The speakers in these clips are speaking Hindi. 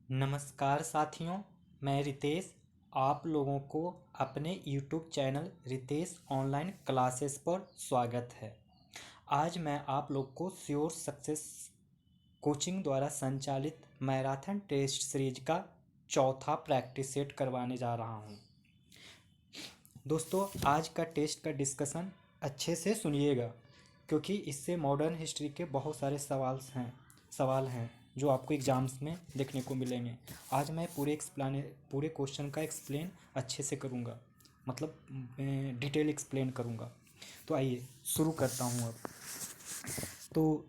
नमस्कार साथियों, मैं रितेश आप लोगों को अपने YouTube channel Ritesh online classes पर स्वागत है। आज मैं आप लोग को श्योर सक्सेस कोचिंग द्वारा संचालित मैराथन टेस्ट सीरीज का चौथा प्रैक्टिस सेट करवाने जा रहा हूं। दोस्तों, आज का टेस्ट का डिस्कशन अच्छे से सुनिएगा, क्योंकि इससे मॉडर्न हिस्ट्री के बहुत सारे सवाल हैं जो आपको एग्ज़ाम्स में देखने को मिलेंगे। आज मैं पूरे क्वेश्चन का एक्सप्लेन अच्छे से करूँगा, मतलब डिटेल एक्सप्लेन करूँगा। तो आइए शुरू करता हूँ अब। तो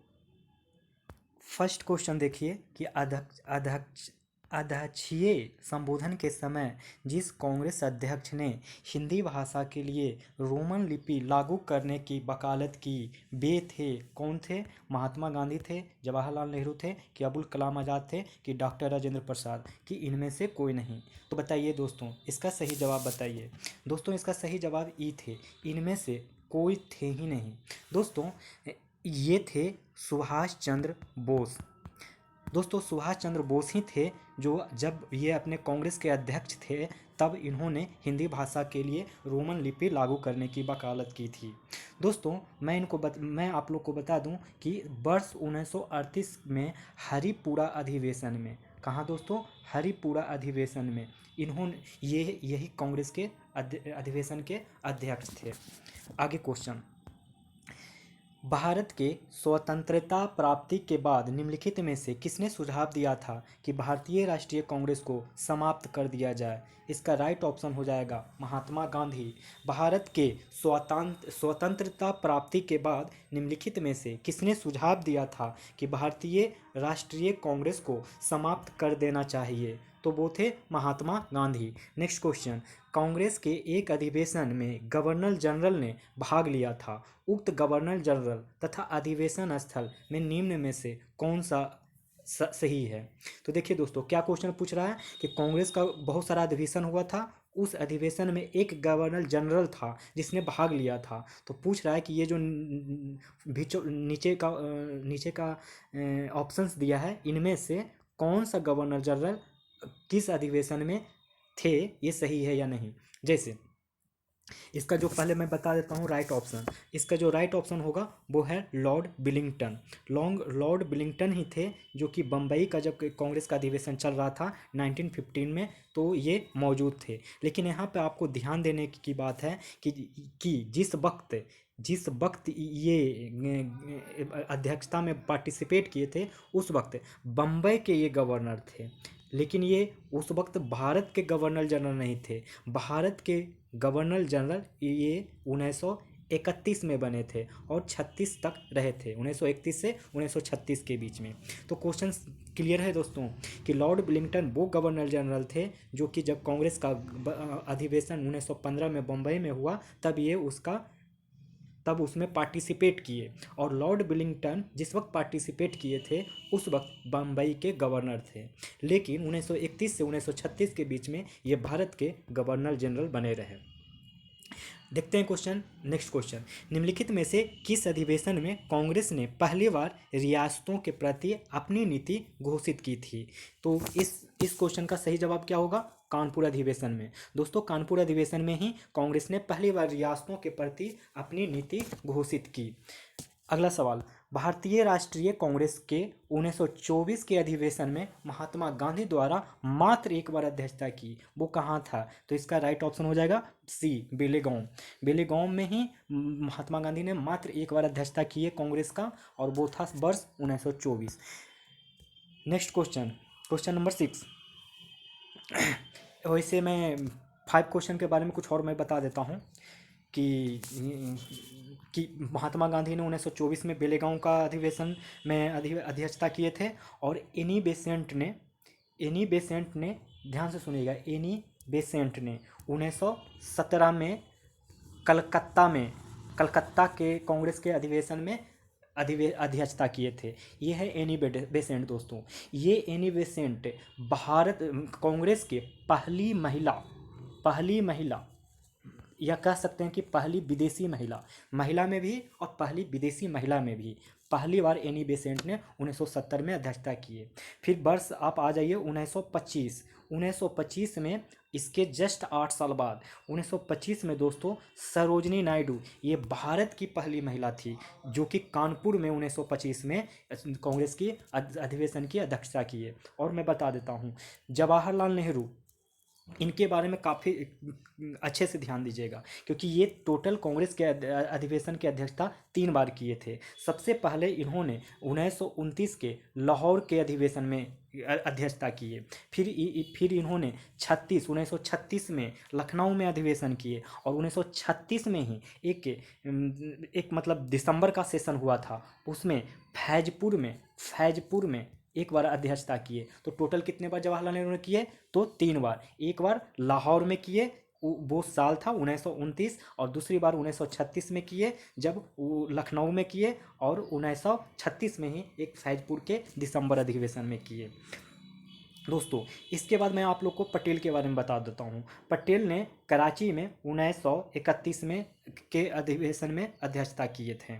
फर्स्ट क्वेश्चन देखिए कि अध्यक्षीय संबोधन के समय जिस कांग्रेस अध्यक्ष ने हिंदी भाषा के लिए रोमन लिपि लागू करने की वकालत की, वे थे कौन थे? महात्मा गांधी थे, जवाहरलाल नेहरू थे, कि अबुल कलाम आज़ाद थे, कि डॉक्टर राजेंद्र प्रसाद, कि इनमें से कोई नहीं? तो बताइए दोस्तों, इसका सही जवाब बताइए। दोस्तों, इसका सही जवाब ई थे, इनमें से कोई थे ही नहीं। दोस्तों, ये थे सुभाष चंद्र बोस। दोस्तों, सुभाष चंद्र बोस ही थे जो, जब ये अपने कांग्रेस के अध्यक्ष थे, तब इन्होंने हिंदी भाषा के लिए रोमन लिपि लागू करने की वकालत की थी। दोस्तों, मैं आप लोग को बता दूं कि वर्ष 1938 में हरिपुरा अधिवेशन में, कहाँ दोस्तों? हरिपुरा अधिवेशन में इन्होंने यही कांग्रेस के अधिवेशन के अध्यक्ष थे। आगे क्वेश्चन, भारत के स्वतंत्रता प्राप्ति के बाद निम्नलिखित में से किसने सुझाव दिया था कि भारतीय राष्ट्रीय कांग्रेस को समाप्त कर दिया जाए? इसका राइट ऑप्शन हो जाएगा महात्मा गांधी। भारत के स्वतंत्रता प्राप्ति के बाद निम्नलिखित में से किसने सुझाव दिया था कि भारतीय राष्ट्रीय कांग्रेस को समाप्त कर देना चाहिए? तो वो थे महात्मा गांधी। नेक्स्ट क्वेश्चन, कांग्रेस के एक अधिवेशन में गवर्नर जनरल ने भाग लिया था। उक्त गवर्नर जनरल तथा अधिवेशन स्थल में निम्न में से कौन सा सही है? तो देखिए दोस्तों, क्या क्वेश्चन पूछ रहा है कि कांग्रेस का बहुत सारा अधिवेशन हुआ था, उस अधिवेशन में एक गवर्नर जनरल था जिसने भाग लिया था। तो पूछ रहा है कि ये जो नीचे का ऑप्शंस दिया है, इनमें से कौन सा गवर्नर जनरल किस अधिवेशन में थे, ये सही है या नहीं। जैसे इसका जो पहले मैं बता देता हूँ राइट ऑप्शन, इसका जो राइट ऑप्शन होगा वो है लॉर्ड बिलिंगटन। लॉर्ड बिलिंगटन ही थे जो कि बम्बई का, जब कांग्रेस का अधिवेशन चल रहा था 1915 में, तो ये मौजूद थे। लेकिन यहाँ पे आपको ध्यान देने की बात है कि जिस वक्त ये अध्यक्षता में पार्टिसिपेट किए थे, उस वक्त बम्बई के ये गवर्नर थे। लेकिन ये उस वक्त भारत के गवर्नर जनरल नहीं थे। भारत के गवर्नर जनरल ये 1931 में बने थे और 36 तक रहे थे, 1931 से 1936 के बीच में। तो क्वेश्चन क्लियर है दोस्तों कि लॉर्ड बिलिंगटन वो गवर्नर जनरल थे जो कि जब कांग्रेस का अधिवेशन 1915 में बम्बई में हुआ, तब उसमें पार्टिसिपेट किए। और लॉर्ड बिलिंगटन जिस वक्त पार्टिसिपेट किए थे, उस वक्त बम्बई के गवर्नर थे। लेकिन 1931 से 1936 के बीच में ये भारत के गवर्नर जनरल बने रहे। देखते हैं क्वेश्चन, नेक्स्ट क्वेश्चन, निम्नलिखित में से किस अधिवेशन में कांग्रेस ने पहली बार रियासतों के प्रति अपनी नीति घोषित की थी? तो इस क्वेश्चन का सही जवाब क्या होगा? कानपुर अधिवेशन में। दोस्तों, कानपुर अधिवेशन में ही कांग्रेस ने पहली बार रियासतों के प्रति अपनी नीति घोषित की। अगला सवाल, भारतीय राष्ट्रीय कांग्रेस के 1924 के अधिवेशन में महात्मा गांधी द्वारा मात्र एक बार अध्यक्षता की, वो कहाँ था? तो इसका राइट ऑप्शन हो जाएगा सी, बेलेगांव। बेलेगांव में ही महात्मा गांधी ने मात्र एक बार अध्यक्षता की है कांग्रेस का, और वो था वर्ष 1924। Next question, question number 6। वैसे मैं 5 क्वेश्चन के बारे में कुछ और मैं बता देता हूँ कि महात्मा गांधी ने 1924 में बेलेगांव का अधिवेशन में अध्यक्षता किए थे। और एनी बेसेंट ने ध्यान से सुनिएगा, एनी बेसेंट ने 1917 में कलकत्ता के कांग्रेस के अधिवेशन में अध्यक्षता किए थे। ये है एनी बेसेंट दोस्तों। ये एनी बेसेंट भारत कांग्रेस के पहली महिला, या कह सकते हैं कि पहली विदेशी महिला में भी और पहली विदेशी महिला में भी पहली बार एनी बेसेंट ने 1970 में अध्यक्षता की है। फिर वर्ष आप आ जाइए 1925। 1925 में इसके जस्ट 8 साल बाद 1925 में दोस्तों सरोजनी नायडू, ये भारत की पहली महिला थी जो कि कानपुर में 1925 में कांग्रेस की अधिवेशन की अध्यक्षता की है। और मैं बता देता हूँ, जवाहरलाल नेहरू, इनके बारे में काफ़ी अच्छे से ध्यान दीजिएगा, क्योंकि ये टोटल कांग्रेस के अधिवेशन की अध्यक्षता 3 बार किए थे। सबसे पहले इन्होंने 1929 के लाहौर के अधिवेशन में अध्यक्षता की है। फिर इन्होंने 1936 में लखनऊ में अधिवेशन किए, और 1936 में ही एक मतलब दिसंबर का सेशन हुआ था, उसमें फैजपुर में एक बार अध्यक्षता किए। तो टोटल कितने बार जवाहरलाल नेहरू ने किए? तो 3 बार। एक बार लाहौर में किए, वो साल था 1929, और दूसरी बार 1936 में किए जब वो लखनऊ में किए, और 1936 में ही एक फैजपुर के दिसंबर अधिवेशन में किए। दोस्तों इसके बाद मैं आप लोग को पटेल के बारे में बता देता हूँ। पटेल ने कराची में 1931 में के अधिवेशन में अध्यक्षता किए थे।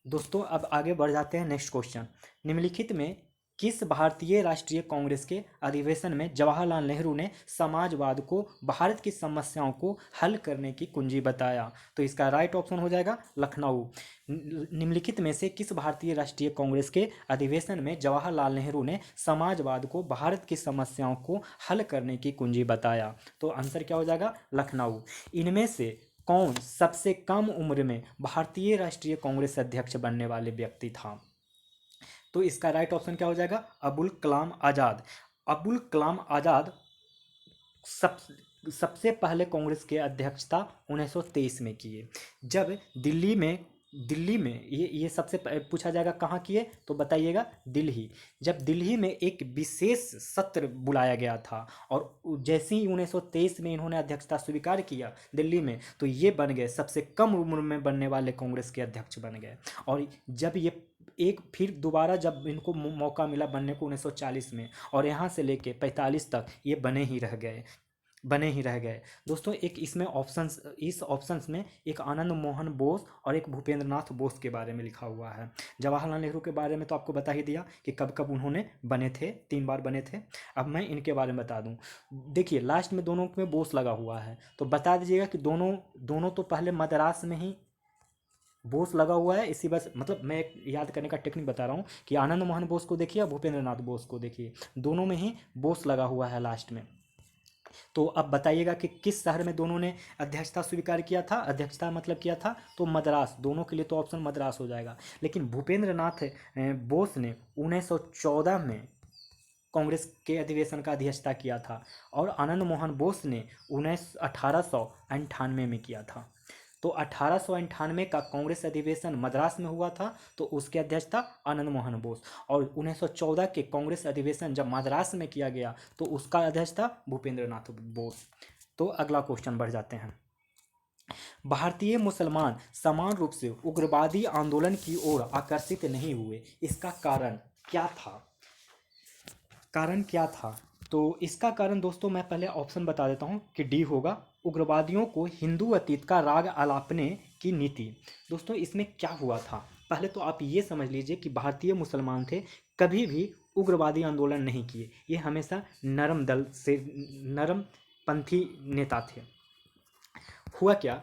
दोस्तों अब आगे बढ़ जाते हैं नेक्स्ट क्वेश्चन। निम्नलिखित में किस भारतीय राष्ट्रीय कांग्रेस के अधिवेशन में जवाहरलाल नेहरू ने समाजवाद को भारत की समस्याओं को हल करने की कुंजी बताया? तो इसका राइट ऑप्शन हो जाएगा लखनऊ। निम्नलिखित में से किस भारतीय राष्ट्रीय कांग्रेस के अधिवेशन में जवाहरलाल नेहरू ने समाजवाद को भारत की समस्याओं को हल करने की कुंजी बताया? तो आंसर क्या हो जाएगा? लखनऊ। इनमें से कौन सबसे कम उम्र में भारतीय राष्ट्रीय कांग्रेस अध्यक्ष बनने वाले व्यक्ति था? तो इसका राइट ऑप्शन क्या हो जाएगा? अबुल कलाम आज़ाद। अबुल कलाम आज़ाद सबसे पहले कांग्रेस के अध्यक्षता 1923 में किए, जब दिल्ली में ये सबसे पूछा जाएगा कहाँ किए, तो बताइएगा दिल्ली। जब दिल्ली में एक विशेष सत्र बुलाया गया था, और जैसे ही 1923 में इन्होंने अध्यक्षता स्वीकार किया दिल्ली में, तो ये बन गए सबसे कम उम्र में बनने वाले कांग्रेस के अध्यक्ष बन गए। और जब ये फिर दोबारा जब इनको मौका मिला बनने को 1940 में, और यहाँ से लेके 45 तक ये बने ही रह गए। दोस्तों एक इसमें इस ऑप्शंस में एक आनंद मोहन बोस और एक भूपेंद्र नाथ बोस के बारे में लिखा हुआ है। जवाहरलाल नेहरू के बारे में तो आपको बता ही दिया कि कब कब उन्होंने बने थे, 3 बार बने थे। अब मैं इनके बारे में बता दूं। देखिए लास्ट में दोनों में बोस लगा हुआ है, तो बता दीजिएगा कि दोनों तो पहले मद्रास में ही बोस लगा हुआ है। इसी बस मतलब मैं एक याद करने का टेक्निक बता रहा हूँ कि आनंद मोहन बोस को देखिए, भूपेंद्र नाथ बोस को देखिए, दोनों में ही बोस लगा हुआ है लास्ट में। तो अब बताइएगा कि किस शहर में दोनों ने अध्यक्षता स्वीकार किया था, अध्यक्षता मतलब किया था, तो मद्रास। दोनों के लिए तो ऑप्शन मद्रास हो जाएगा। लेकिन भूपेंद्र नाथ बोस ने 1914 में कांग्रेस के अधिवेशन का अध्यक्षता किया था, और आनंद मोहन बोस ने 1898 में किया था। तो 1898 का कांग्रेस अधिवेशन मद्रास में हुआ था, तो उसके अध्यक्षता आनंद मोहन बोस। और 1914 के कांग्रेस अधिवेशन जब मद्रास में किया गया, तो उसका अध्यक्षता भूपेंद्र नाथ बोस। तो अगला क्वेश्चन बढ़ जाते हैं। भारतीय मुसलमान समान रूप से उग्रवादी आंदोलन की ओर आकर्षित नहीं हुए, इसका कारण क्या था? तो इसका कारण दोस्तों मैं पहले ऑप्शन बता देता हूं कि डी होगा, उग्रवादियों को हिंदू अतीत का राग आलापने की नीति। दोस्तों इसमें क्या हुआ था, पहले तो आप ये समझ लीजिए कि भारतीय मुसलमान थे, कभी भी उग्रवादी आंदोलन नहीं किए। ये हमेशा नरमपंथी नेता थे। हुआ क्या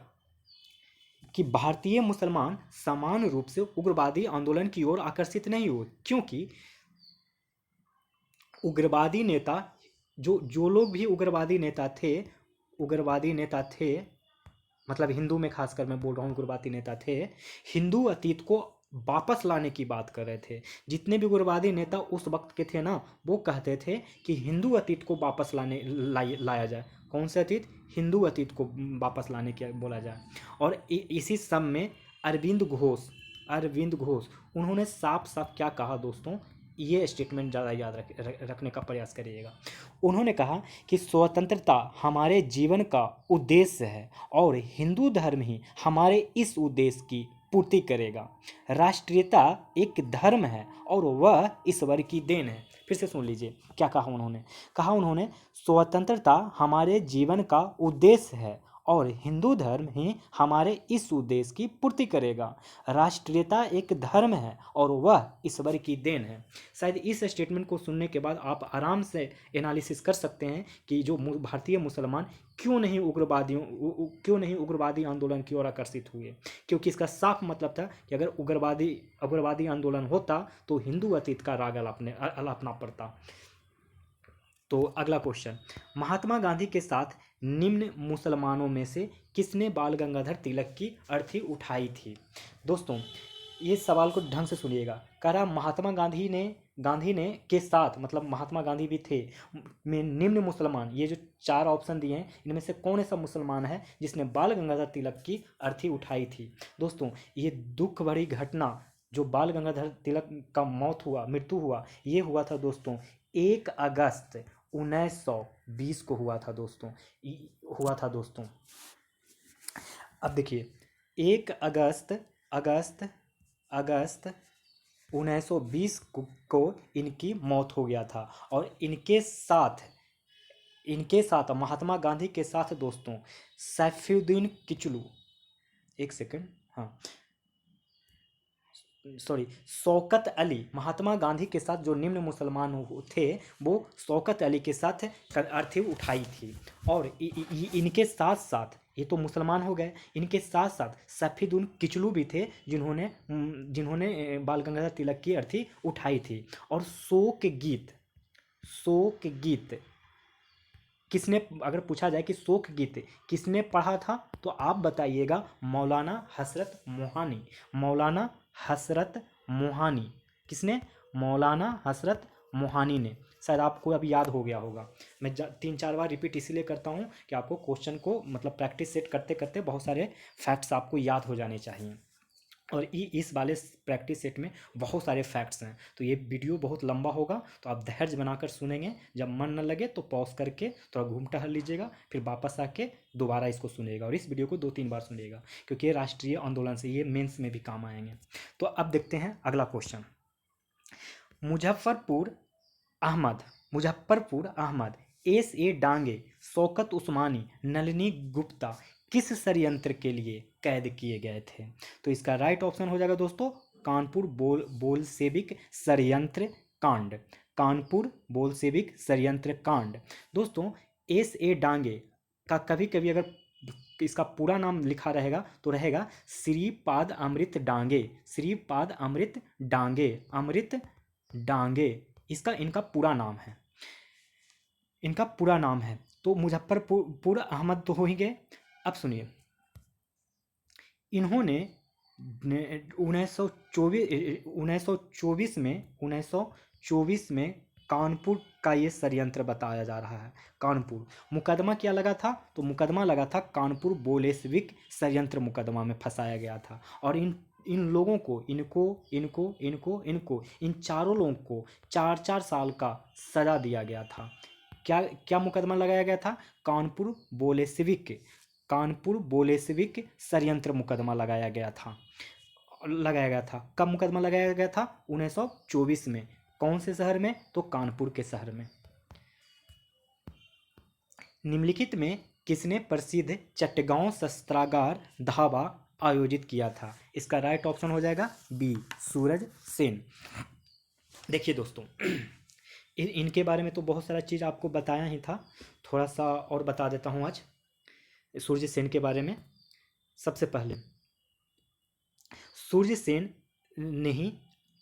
कि भारतीय मुसलमान समान रूप से उग्रवादी आंदोलन की ओर आकर्षित नहीं हुए, क्योंकि उग्रवादी नेता जो लोग भी उग्रवादी नेता थे, मतलब हिंदू में खासकर मैं बोल रहा हूँ, उग्रवादी नेता थे, हिंदू अतीत को वापस लाने की बात कर रहे थे। जितने भी उग्रवादी नेता उस वक्त के थे ना, वो कहते थे कि हिंदू अतीत को वापस लाया जाए। कौन से अतीत? हिंदू अतीत को वापस लाने की बोला जाए। और इसी सब में अरविंद घोष उन्होंने साफ साफ क्या कहा दोस्तों, ये स्टेटमेंट ज़्यादा याद रखने का प्रयास करिएगा। उन्होंने कहा कि स्वतंत्रता हमारे जीवन का उद्देश्य है, और हिंदू धर्म ही हमारे इस उद्देश्य की पूर्ति करेगा। राष्ट्रीयता एक धर्म है, और वह ईश्वर की देन है। फिर से सुन लीजिए क्या कहा उन्होंने। स्वतंत्रता हमारे जीवन का उद्देश्य है, और हिंदू धर्म ही हमारे इस उद्देश्य की पूर्ति करेगा। राष्ट्रीयता एक धर्म है और वह ईश्वर की देन है। शायद इस स्टेटमेंट को सुनने के बाद आप आराम से एनालिसिस कर सकते हैं कि जो भारतीय मुसलमान क्यों नहीं उग्रवादी आंदोलन की ओर आकर्षित हुए, क्योंकि इसका साफ मतलब था कि अगर उग्रवादी आंदोलन होता तो हिंदू अतीत का राग अलापना पड़ता। तो अगला क्वेश्चन, महात्मा गांधी के साथ निम्न मुसलमानों में से किसने बाल गंगाधर तिलक की अर्थी उठाई थी? दोस्तों ये सवाल को ढंग से सुनिएगा। कह रहा महात्मा गांधी ने के साथ, मतलब महात्मा गांधी भी थे, में निम्न मुसलमान, ये जो 4 ऑप्शन दिए हैं इनमें से कौन ऐसा मुसलमान है जिसने बाल गंगाधर तिलक की अर्थी उठाई थी? दोस्तों ये दुख भरी घटना जो बाल गंगाधर तिलक का मृत्यु हुआ, ये हुआ था दोस्तों 1 अगस्त 1920 को हुआ था दोस्तों। अब देखिए 1 अगस्त 1920 को इनकी मौत हो गया था। और इनके साथ महात्मा गांधी के साथ दोस्तों सैफुद्दीन किचलू, एक सेकंड, हाँ सॉरी, शौकत अली, महात्मा गांधी के साथ जो निम्न मुसलमान थे वो शौकत अली के साथ अर्थी उठाई थी। और इनके साथ साथ, ये तो मुसलमान हो गए, इनके साथ साथ सैफुद्दीन किचलू भी थे जिन्होंने बाल गंगाधर तिलक की अर्थी उठाई थी। और शोक गीत किसने, अगर पूछा जाए कि शोक गीत किसने पढ़ा था तो आप बताइएगा मौलाना हसरत मोहानी। किसने? मौलाना हसरत मोहानी ने। शायद आपको अब याद हो गया होगा। मैं 3-4 बार रिपीट इसीलिए करता हूँ कि आपको क्वेश्चन को मतलब प्रैक्टिस सेट करते करते बहुत सारे फैक्ट्स आपको याद हो जाने चाहिए। और इस वाले प्रैक्टिस सेट में बहुत सारे फैक्ट्स हैं, तो ये वीडियो बहुत लंबा होगा, तो आप धैर्य बनाकर सुनेंगे। जब मन न लगे तो पॉज करके थोड़ा घूम टहल लीजिएगा, फिर वापस आके दोबारा इसको सुनिएगा। और इस वीडियो को 2-3 बार सुनिएगा, क्योंकि ये राष्ट्रीय आंदोलन से, ये मेंस में भी काम आएंगे। तो अब देखते हैं अगला क्वेश्चन। मुजफ्फरपुर अहमद, S.A. डांगे, शौकत उस्मानी, नलिनी गुप्ता किस षड्यंत्र के लिए कैद किए गए थे? तो इसका राइट ऑप्शन हो जाएगा दोस्तों कानपुर बोल्शेविक षड्यंत्र कांड। दोस्तों S.A. डांगे का कभी कभी अगर इसका पूरा नाम लिखा रहेगा तो रहेगा श्रीपाद अमृत डांगे, इनका पूरा नाम है। तो मुजफ्फरपुर अहमद तो हो ही गए। अब सुनिए, इन्होंने 1924 में कानपुर का ये षड्यंत्र बताया जा रहा है। कानपुर मुकदमा क्या लगा था? तो मुकदमा लगा था कानपुर बोल्शेविक षड्यंत्र मुकदमा में फंसाया गया था। और इन लोगों को, इन चारों लोगों को 4-4 साल का सजा दिया गया था। क्या मुकदमा लगाया गया था? कानपुर बोल्शेविक षड्यंत्र मुकदमा लगाया गया था। कब मुकदमा लगाया गया था? 1924 में। कौन से शहर में? तो कानपुर के शहर में। निम्नलिखित में किसने प्रसिद्ध चटगांव शस्त्रागार ढाबा आयोजित किया था? इसका राइट ऑप्शन हो जाएगा बी, सूरज सेन। देखिए दोस्तों इनके बारे में तो बहुत सारा चीज़ आपको बताया ही था, थोड़ा सा और बता देता हूँ आज सूर्य सेन के बारे में। सबसे पहले सूर्य सेन ने ही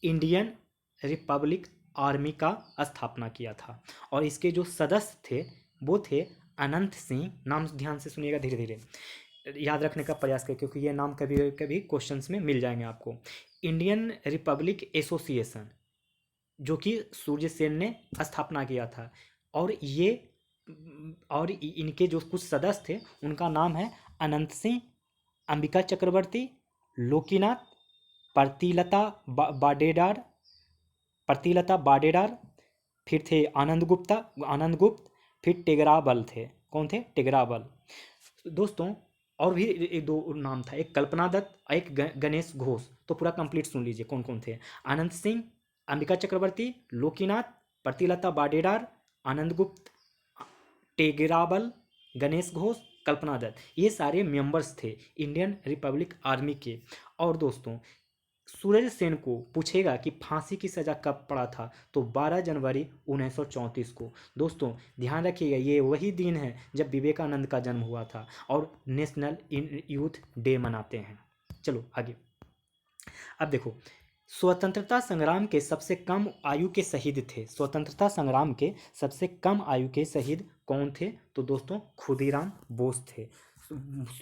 इंडियन रिपब्लिक आर्मी का स्थापना किया था। और इसके जो सदस्य थे वो थे अनंत सिंह। नाम ध्यान से सुनिएगा, धीरे धीरे याद रखने का प्रयास करें, क्योंकि ये नाम कभी कभी क्वेश्चंस में मिल जाएंगे आपको। इंडियन रिपब्लिक एसोसिएशन, जो कि सूर्य सेन ने स्थापना किया था। और इनके जो कुछ सदस्य थे उनका नाम है अनंत सिंह, अंबिका चक्रवर्ती, लोकीनाथ, प्रतिलता बाडेडार, फिर थे आनंद गुप्त, फिर टेगराबल थे। कौन थे? टेगराबल। दोस्तों और भी एक दो नाम था, एक कल्पना दत्त, एक गणेश घोष। तो पूरा कंप्लीट सुन लीजिए कौन कौन थे। आनंद सिंह, अंबिका चक्रवर्ती, लोकीनाथ, प्रतिलता बाडेडार, आनंद गुप्त, टेगराबल, गणेश घोष, कल्पना दत्त, ये सारे मेंबर्स थे इंडियन रिपब्लिक आर्मी के। और दोस्तों सूरज सेन को पूछेगा कि फांसी की सज़ा कब पड़ा था, तो 12 जनवरी 1934 को। दोस्तों ध्यान रखिएगा, ये वही दिन है जब विवेकानंद का जन्म हुआ था और नेशनल यूथ डे मनाते हैं। चलो आगे। अब देखो, स्वतंत्रता संग्राम के सबसे कम आयु के शहीद थे। स्वतंत्रता संग्राम के सबसे कम आयु के शहीद कौन थे? तो दोस्तों खुदीराम बोस थे।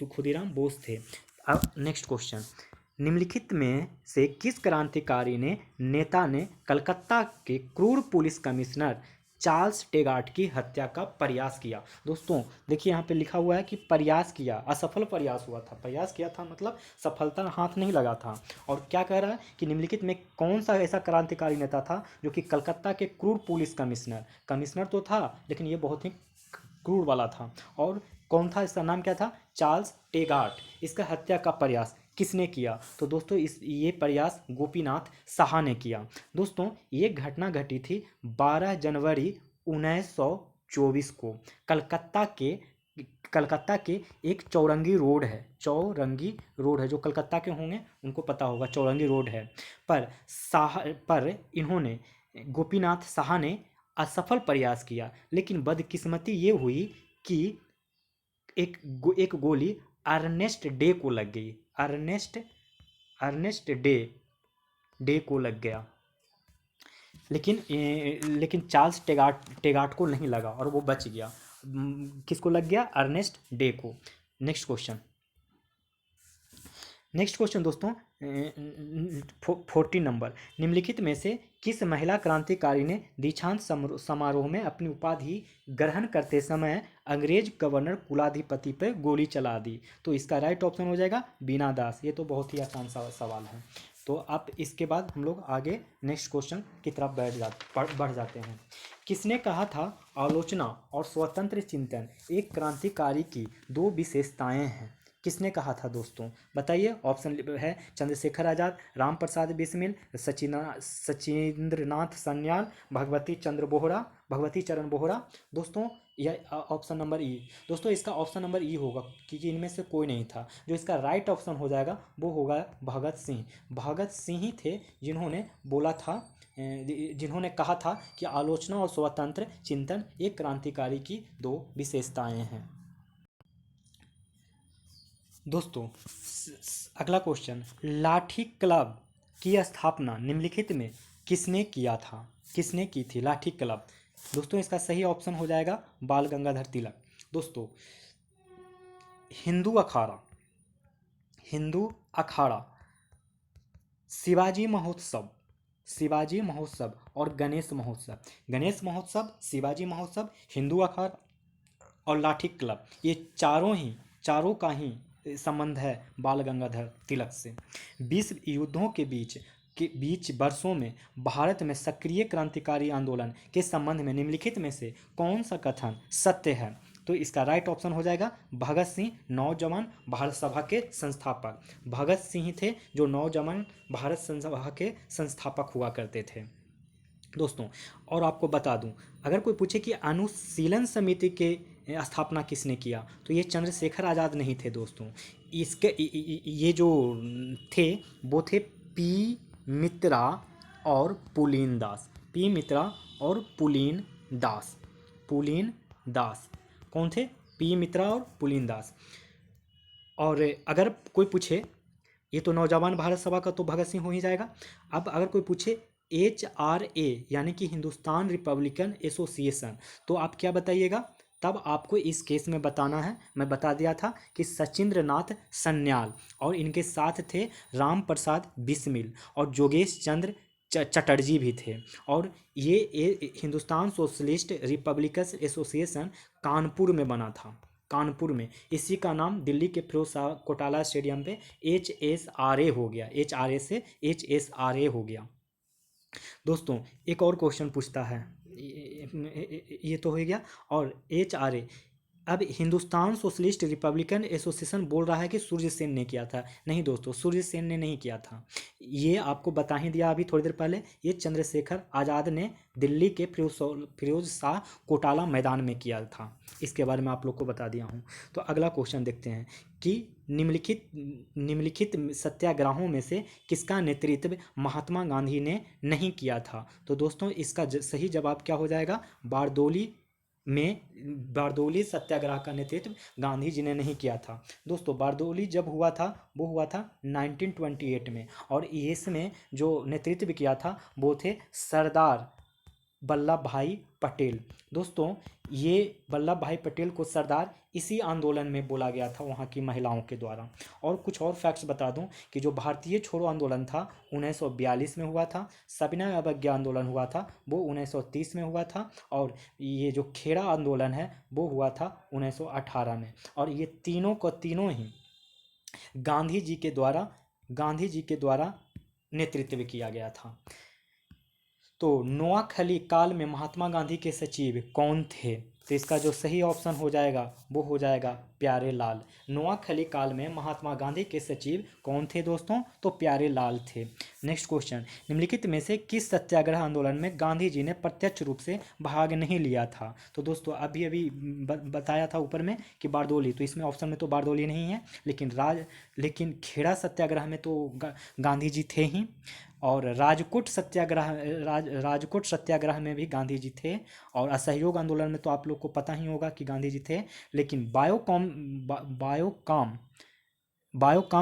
खुदीराम बोस थे। अब नेक्स्ट क्वेश्चन, निम्नलिखित में से किस क्रांतिकारी नेता ने कलकत्ता के क्रूर पुलिस कमिश्नर चार्ल्स टेगार्ट की हत्या का प्रयास किया? दोस्तों देखिए यहाँ पे लिखा हुआ है कि प्रयास किया, असफल प्रयास हुआ था। प्रयास किया था मतलब सफलता हाथ नहीं लगा था। और क्या कह रहा है कि निम्नलिखित में कौन सा ऐसा क्रांतिकारी नेता था जो कि कलकत्ता के क्रूर पुलिस कमिश्नर तो था लेकिन ये बहुत ही क्रूर वाला था। और कौन था, इसका नाम क्या था? Charles Tegart. इसका हत्या का प्रयास किसने किया? तो दोस्तों ये प्रयास गोपीनाथ साहा ने किया। दोस्तों ये घटना घटी थी 12 जनवरी 1924 को। कलकत्ता के एक चौरंगी रोड है जो कलकत्ता के होंगे उनको पता होगा, चौरंगी रोड है। पर इन्होंने गोपीनाथ साहा ने असफल प्रयास किया, लेकिन बदकिस्मती ये हुई कि एक गोली अर्नेस्ट डे को लग गई। अर्नेस्ट डे को लग गया, लेकिन चार्ल्स टेगार्ट को नहीं लगा और वो बच गया। किसको लग गया? अर्नेस्ट डे को। नेक्स्ट क्वेश्चन दोस्तों 40 नंबर, निम्नलिखित में से किस महिला क्रांतिकारी ने दीक्षांत समारोह में अपनी उपाधि ग्रहण करते समय अंग्रेज गवर्नर कुलाधिपति पर गोली चला दी? तो इसका राइट ऑप्शन हो जाएगा बीना दास। ये तो बहुत ही आसान सवाल है। तो आप इसके बाद हम लोग आगे नेक्स्ट क्वेश्चन की तरफ बढ़ जाते हैं। किसने कहा था आलोचना और स्वतंत्र चिंतन एक क्रांतिकारी की दो विशेषताएं हैं? किसने कहा था दोस्तों? बताइए। ऑप्शन है चंद्रशेखर आजाद, राम प्रसाद बिस्मिल, सचिंद्रनाथ सन्याल, भगवती चरण बोहरा। दोस्तों यह ऑप्शन नंबर ई। दोस्तों इसका ऑप्शन नंबर ई होगा क्योंकि इनमें से कोई नहीं था। जो इसका राइट ऑप्शन हो जाएगा वो होगा भगत सिंह। भगत सिंह ही थे जिन्होंने कहा था कि आलोचना और स्वतंत्र चिंतन एक क्रांतिकारी की दो विशेषताएं हैं। दोस्तों अगला क्वेश्चन, लाठी क्लब की स्थापना निम्नलिखित में किसने की थी लाठी क्लब? दोस्तों इसका सही ऑप्शन हो जाएगा बाल गंगाधर तिलक। दोस्तों हिंदू अखाड़ा शिवाजी महोत्सव और गणेश महोत्सव, शिवाजी महोत्सव, हिंदू अखाड़ा और लाठी क्लब, ये चारों का ही संबंध है बाल गंगाधर तिलक से। विश्व युद्धों के बीच वर्षों में भारत में सक्रिय क्रांतिकारी आंदोलन के संबंध में निम्नलिखित में से कौन सा कथन सत्य है? तो इसका राइट ऑप्शन हो जाएगा भगत सिंह, नौजवान भारत सभा के संस्थापक। भगत सिंह थे जो नौजवान भारत सभा के संस्थापक हुआ करते थे। दोस्तों और आपको बता दूं, अगर कोई पूछे कि अनुशीलन समिति के स्थापना किसने किया, तो ये चंद्रशेखर आज़ाद नहीं थे दोस्तों। ये जो थे वो थे पी मित्रा और पुलीन दास। कौन थे? पी मित्रा और पुलीन दास। और अगर कोई पूछे, ये तो नौजवान भारत सभा का तो भगत सिंह हो ही जाएगा। अब अगर कोई पूछे HRA यानी कि हिंदुस्तान रिपब्लिकन एसोसिएशन, तो आप क्या बताइएगा? तब आपको इस केस में बताना है, मैं बता दिया था कि सचिंद्रनाथ सन्याल, और इनके साथ थे राम प्रसाद बिस्मिल और जोगेश चंद्र चटर्जी भी थे। और ये Hindustan socialist Republican association Kanpur में बना था, कानपुर में। इसी का नाम दिल्ली के फिरोज शाह कोटला स्टेडियम पे HSRA हो गया, HRA से HSRA हो गया। दोस्तों एक और क्वेश्चन पूछता है, ये तो हो गया। और HRA अब हिंदुस्तान सोशलिस्ट रिपब्लिकन एसोसिएशन बोल रहा है कि सूर्य सेन ने किया था। नहीं दोस्तों, सूर्य सेन ने नहीं किया था। ये आपको बता ही दिया अभी थोड़ी देर पहले, ये चंद्रशेखर आज़ाद ने दिल्ली के फिरोज शाह कोटाला मैदान में किया था। इसके बारे में आप लोग को बता दिया हूँ। तो अगला क्वेश्चन देखते हैं कि निम्नलिखित सत्याग्रहों में से किसका नेतृत्व महात्मा गांधी ने नहीं किया था। तो दोस्तों इसका सही जवाब क्या हो जाएगा, बारदोली सत्याग्रह का नेतृत्व गांधी जी ने नहीं किया था। दोस्तों बारदोली जब हुआ था वो हुआ था 1928 में, और इसमें जो नेतृत्व किया था वो थे सरदार वल्लभ भाई पटेल। दोस्तों ये वल्लभ भाई पटेल को सरदार इसी आंदोलन में बोला गया था वहाँ की महिलाओं के द्वारा। और कुछ और फैक्ट्स बता दूं कि जो भारतीय छोड़ो आंदोलन था 1942 में हुआ था, सविनय अवज्ञा आंदोलन हुआ था वो 1930 में हुआ था, और ये जो खेड़ा आंदोलन है वो हुआ था 1918 में। और ये तीनों को तीनों ही गांधी जी के द्वारा नेतृत्व किया गया था। तो नोआखली काल में महात्मा गांधी के सचिव कौन थे। तो इसका जो सही ऑप्शन हो जाएगा वो हो जाएगा प्यारे लाल। नोआखली काल में महात्मा गांधी के सचिव कौन थे दोस्तों, तो प्यारे लाल थे। नेक्स्ट क्वेश्चन, निम्नलिखित में से किस सत्याग्रह आंदोलन में गांधी जी ने प्रत्यक्ष रूप से भाग नहीं लिया था। तो दोस्तों अभी अभी बताया था ऊपर में कि बारदोली, तो इसमें ऑप्शन में तो बारदोली नहीं है, लेकिन खेड़ा सत्याग्रह में तो गांधी जी थे ही। और राजकोट सत्याग्रह में भी गांधी जी थे, और असहयोग आंदोलन में तो आप लोग को पता ही होगा कि गांधी जी थे। लेकिन बायोकाम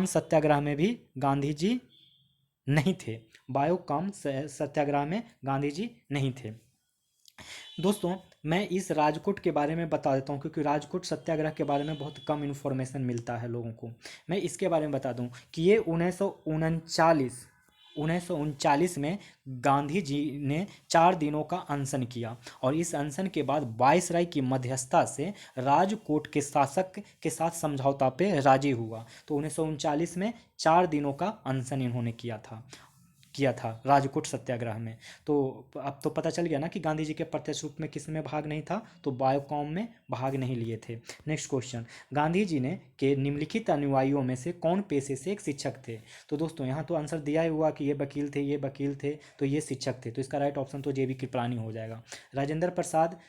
सत्याग्रह में भी गांधी जी नहीं थे। बायोकाम सत्याग्रह में गांधी जी नहीं थे। दोस्तों मैं इस राजकोट के बारे में बता देता हूँ, क्योंकि राजकोट सत्याग्रह के बारे में बहुत कम इन्फॉर्मेशन मिलता है लोगों को। मैं इसके बारे में बता दूँ कि ये 1939 में गांधी जी ने 4 दिनों का अनशन किया, और इस अनशन के बाद वायसराय की मध्यस्थता से राजकोट के शासक के साथ समझौता पे राजी हुआ। तो 1939 में 4 दिनों का अनशन इन्होंने किया था राजकोट सत्याग्रह में। तो अब तो पता चल गया ना कि गांधी जी के प्रत्यक्ष रूप में किस में भाग नहीं था, तो बायोकॉम में भाग नहीं लिए थे। नेक्स्ट क्वेश्चन, गांधी जी ने के निम्नलिखित अनुयायियों में से कौन पेशे से एक शिक्षक थे। तो दोस्तों यहाँ तो आंसर दिया ही हुआ कि ये वकील थे, तो ये शिक्षक थे। तो इसका राइट ऑप्शन तो जे बी कृपलानी हो जाएगा। राजेंद्र प्रसाद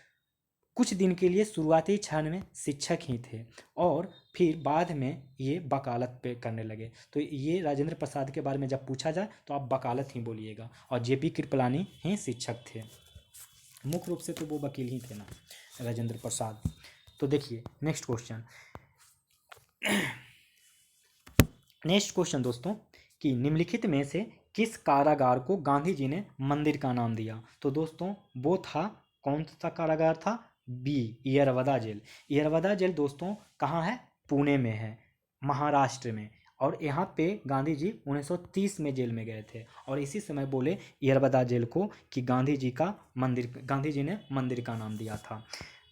कुछ दिन के लिए शुरुआती क्षण में शिक्षक ही थे, और फिर बाद में ये वकालत पे करने लगे। तो ये राजेंद्र प्रसाद के बारे में जब पूछा जाए तो आप वकालत ही बोलिएगा, और जेपी कृपलानी ही शिक्षक थे। मुख्य रूप से तो वो वकील ही थे ना, राजेंद्र प्रसाद। तो देखिए नेक्स्ट क्वेश्चन दोस्तों, कि निम्नलिखित में से किस कारागार को गांधी जी ने मंदिर का नाम दिया। तो दोस्तों वो था, कौन सा कारागार था, B Yerwada jail. Yerwada jail दोस्तों कहाँ है, पुणे में है, महाराष्ट्र में। और यहाँ पे गांधी जी 1930 में जेल में गए थे, और इसी समय बोले येरवदा जेल को कि गांधी जी ने मंदिर का नाम दिया था।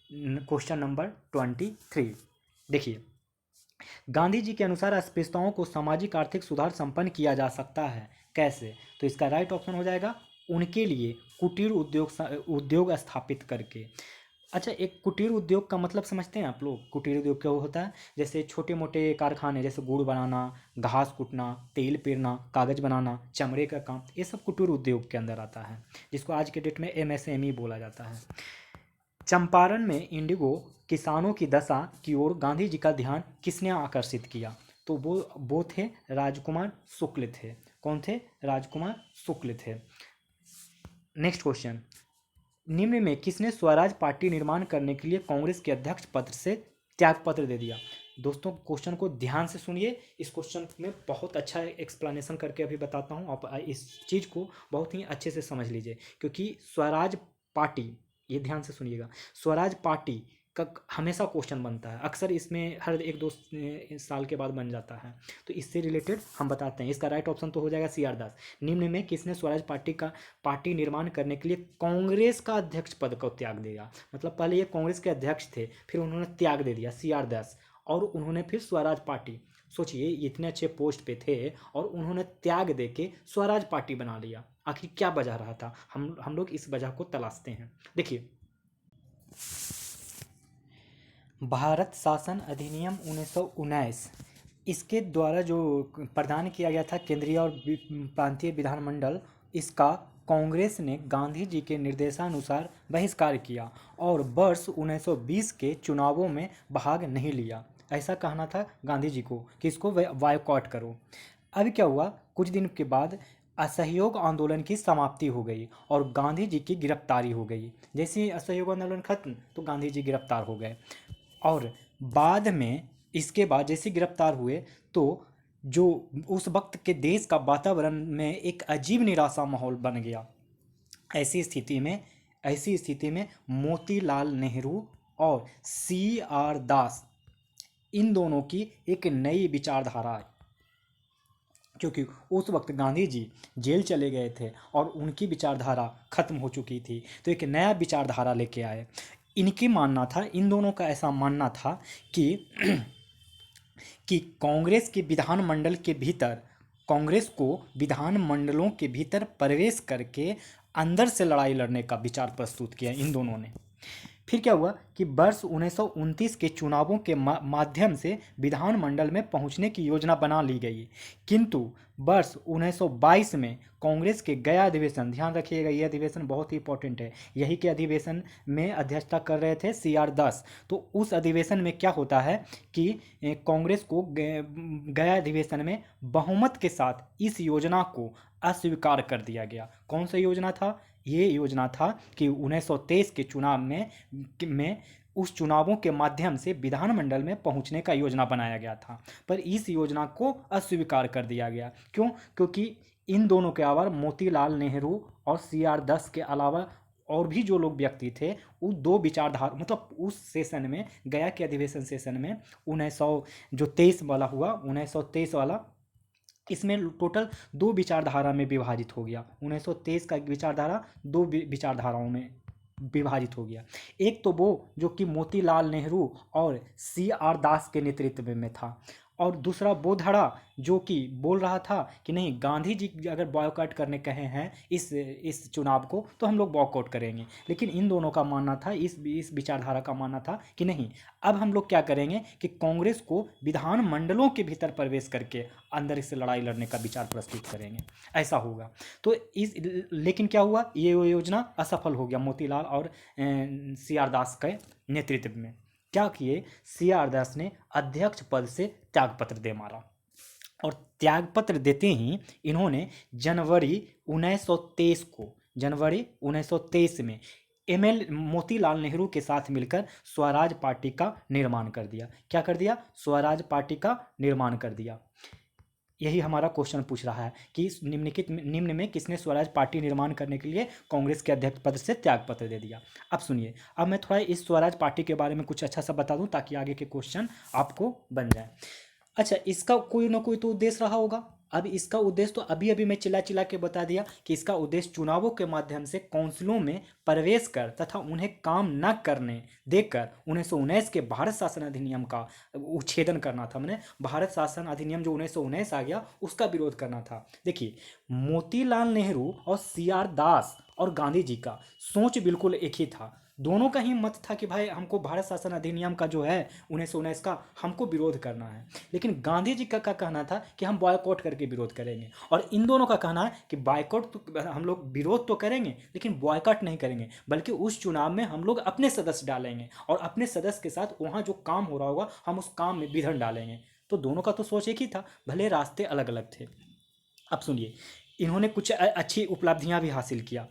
क्वेश्चन नंबर 23 देखिए, गांधी जी के अनुसार अस्पृश्यताओं को सामाजिक आर्थिक सुधार संपन्न किया जा सकता है, कैसे। तो इसका राइट ऑप्शन हो जाएगा उनके लिए कुटीर उद्योग स्थापित करके। अच्छा, एक कुटीर उद्योग का मतलब समझते हैं आप लोग। कुटीर उद्योग क्या होता है, जैसे छोटे मोटे कारखाने, जैसे गुड़ बनाना, घास कुटना, तेल पेरना, कागज बनाना, चमड़े का काम, ये सब कुटीर उद्योग के अंदर आता है, जिसको आज के डेट में एमएसएमई बोला जाता है। चंपारण में इंडिगो किसानों की दशा की ओर गांधी जी का ध्यान किसने आकर्षित किया। तो वो थे राजकुमार शुक्ल थे। कौन थे, राजकुमार शुक्ल थे। नेक्स्ट क्वेश्चन, निम्न में किसने स्वराज पार्टी निर्माण करने के लिए कांग्रेस के अध्यक्ष पद से त्यागपत्र दे दिया। दोस्तों क्वेश्चन को ध्यान से सुनिए, इस क्वेश्चन में बहुत अच्छा एक्सप्लेनेशन करके अभी बताता हूँ, आप इस चीज़ को बहुत ही अच्छे से समझ लीजिए, क्योंकि स्वराज पार्टी, ये ध्यान से सुनिएगा, स्वराज पार्टी का हमेशा क्वेश्चन बनता है, अक्सर इसमें हर 1-2 साल के बाद बन जाता है। तो इससे रिलेटेड हम बताते हैं। इसका राइट ऑप्शन तो हो जाएगा CR दास। निम्न में किसने स्वराज पार्टी निर्माण करने के लिए कांग्रेस का अध्यक्ष पद को त्याग दिया। मतलब पहले ये कांग्रेस के अध्यक्ष थे, फिर उन्होंने त्याग दे दिया, CR दास, और उन्होंने फिर स्वराज पार्टी, सोचिए इतने अच्छे पोस्ट पे थे और उन्होंने त्याग दे के स्वराज पार्टी बना लिया। आखिर क्या वजह रहा था, हम लोग इस वजह को तलाशते हैं। देखिए, भारत शासन अधिनियम 1919 इसके द्वारा जो प्रदान किया गया था केंद्रीय और प्रांतीय विधानमंडल, इसका कांग्रेस ने गांधी जी के निर्देशानुसार बहिष्कार किया और वर्ष 1920 के चुनावों में भाग नहीं लिया। ऐसा कहना था गांधी जी को कि इसको बायकॉट करो। अब क्या हुआ, कुछ दिन के बाद असहयोग आंदोलन की समाप्ति हो गई और गांधी जी की गिरफ्तारी हो गई। जैसे ही असहयोग आंदोलन खत्म तो गांधी जी गिरफ्तार हो गए और बाद में इसके बाद जैसे गिरफ्तार हुए तो जो उस वक्त के देश का वातावरण में एक अजीब निराशा माहौल बन गया। ऐसी स्थिति में मोतीलाल नेहरू और CR दास, इन दोनों की एक नई विचारधारा आई, क्योंकि उस वक्त गांधी जी जेल चले गए थे और उनकी विचारधारा खत्म हो चुकी थी, तो एक नया विचारधारा लेके आए। इनकी मानना था, इन दोनों का ऐसा मानना था कि कि कांग्रेस के विधानमंडल के भीतर, कांग्रेस को विधानमंडलों के भीतर प्रवेश करके अंदर से लड़ाई लड़ने का विचार प्रस्तुत किया इन दोनों ने। फिर क्या हुआ कि वर्ष 1929 के चुनावों के माध्यम से विधानमंडल में पहुंचने की योजना बना ली गई, किंतु वर्ष 1922 में कांग्रेस के गया अधिवेशन, ध्यान रखिएगा ये अधिवेशन बहुत ही इंपॉर्टेंट है, यही के अधिवेशन में अध्यक्षता कर रहे थे CR दास। तो उस अधिवेशन में क्या होता है कि कांग्रेस को गया अधिवेशन में बहुमत के साथ इस योजना को अस्वीकार कर दिया गया। कौन सा योजना था? ये योजना था कि 1923 के चुनाव में उस चुनावों के माध्यम से विधानमंडल में पहुंचने का योजना बनाया गया था, पर इस योजना को अस्वीकार कर दिया गया। क्यों? क्योंकि इन दोनों के अलावा मोतीलाल नेहरू और CR दास के अलावा और भी जो लोग व्यक्ति थे, वो दो विचारधारा, मतलब उस सेशन में, गया के अधिवेशन सेशन में 1923 वाला हुआ, 1923 वाला, इसमें टोटल दो विचारधारा में विभाजित हो गया। 1923 का विचारधारा दो विचारधाराओं में विभाजित हो गया। एक तो वो जो कि मोतीलाल नेहरू और CR दास के नेतृत्व में था, और दूसरा वो धड़ा जो कि बोल रहा था कि नहीं, गांधी जी अगर बॉयकॉट करने कहे हैं इस चुनाव को तो हम लोग बॉयकॉट करेंगे। लेकिन इन दोनों का मानना था, इस विचारधारा का मानना था कि नहीं, अब हम लोग क्या करेंगे कि कांग्रेस को विधानमंडलों के भीतर प्रवेश करके अंदर से लड़ाई लड़ने का विचार प्रस्तुत करेंगे, ऐसा होगा। तो लेकिन क्या हुआ, ये योजना असफल हो गया मोतीलाल और CR दास के नेतृत्व में। क्या किए, CR दास ने अध्यक्ष पद से त्यागपत्र दे मारा, और त्यागपत्र देते ही इन्होंने जनवरी 1923 में मोतीलाल नेहरू के साथ मिलकर स्वराज पार्टी का निर्माण कर दिया। क्या कर दिया? स्वराज पार्टी का निर्माण कर दिया। यही हमारा क्वेश्चन पूछ रहा है कि निम्न में किसने स्वराज पार्टी निर्माण करने के लिए कांग्रेस के अध्यक्ष पद से त्यागपत्र दे दिया। अब सुनिए, अब मैं थोड़ा इस स्वराज पार्टी के बारे में कुछ अच्छा सा बता दूं ताकि आगे के क्वेश्चन आपको बन जाए। अच्छा, इसका कोई ना कोई तो उद्देश्य रहा होगा। अब इसका उद्देश्य तो अभी अभी मैं चिल्ला चिल्ला के बता दिया कि इसका उद्देश्य चुनावों के माध्यम से काउंसिलों में प्रवेश कर तथा उन्हें काम न करने देकर 1919 के भारत शासन अधिनियम का उच्छेदन करना था। मैंने भारत शासन अधिनियम जो 1919 आ गया उसका विरोध करना था। देखिए, मोतीलाल नेहरू और CR दास और गांधी जी का सोच बिल्कुल एक ही था। दोनों का ही मत था कि भाई हमको भारत शासन अधिनियम का जो है 1919 का हमको विरोध करना है। लेकिन गांधी जी का कहना था कि हम बॉयकॉट करके विरोध करेंगे, और इन दोनों का कहना है कि बॉयकॉट तो हम लोग विरोध तो करेंगे लेकिन बॉयकॉट नहीं करेंगे, बल्कि उस चुनाव में हम लोग अपने सदस्य डालेंगे और अपने सदस्य के साथ वहाँ जो काम हो रहा होगा हम उस काम में विघन डालेंगे। तो दोनों का तो सोच एक ही था, भले रास्ते अलग अलग थे। अब सुनिए, इन्होंने कुछ अच्छी उपलब्धियां भी हासिल किया।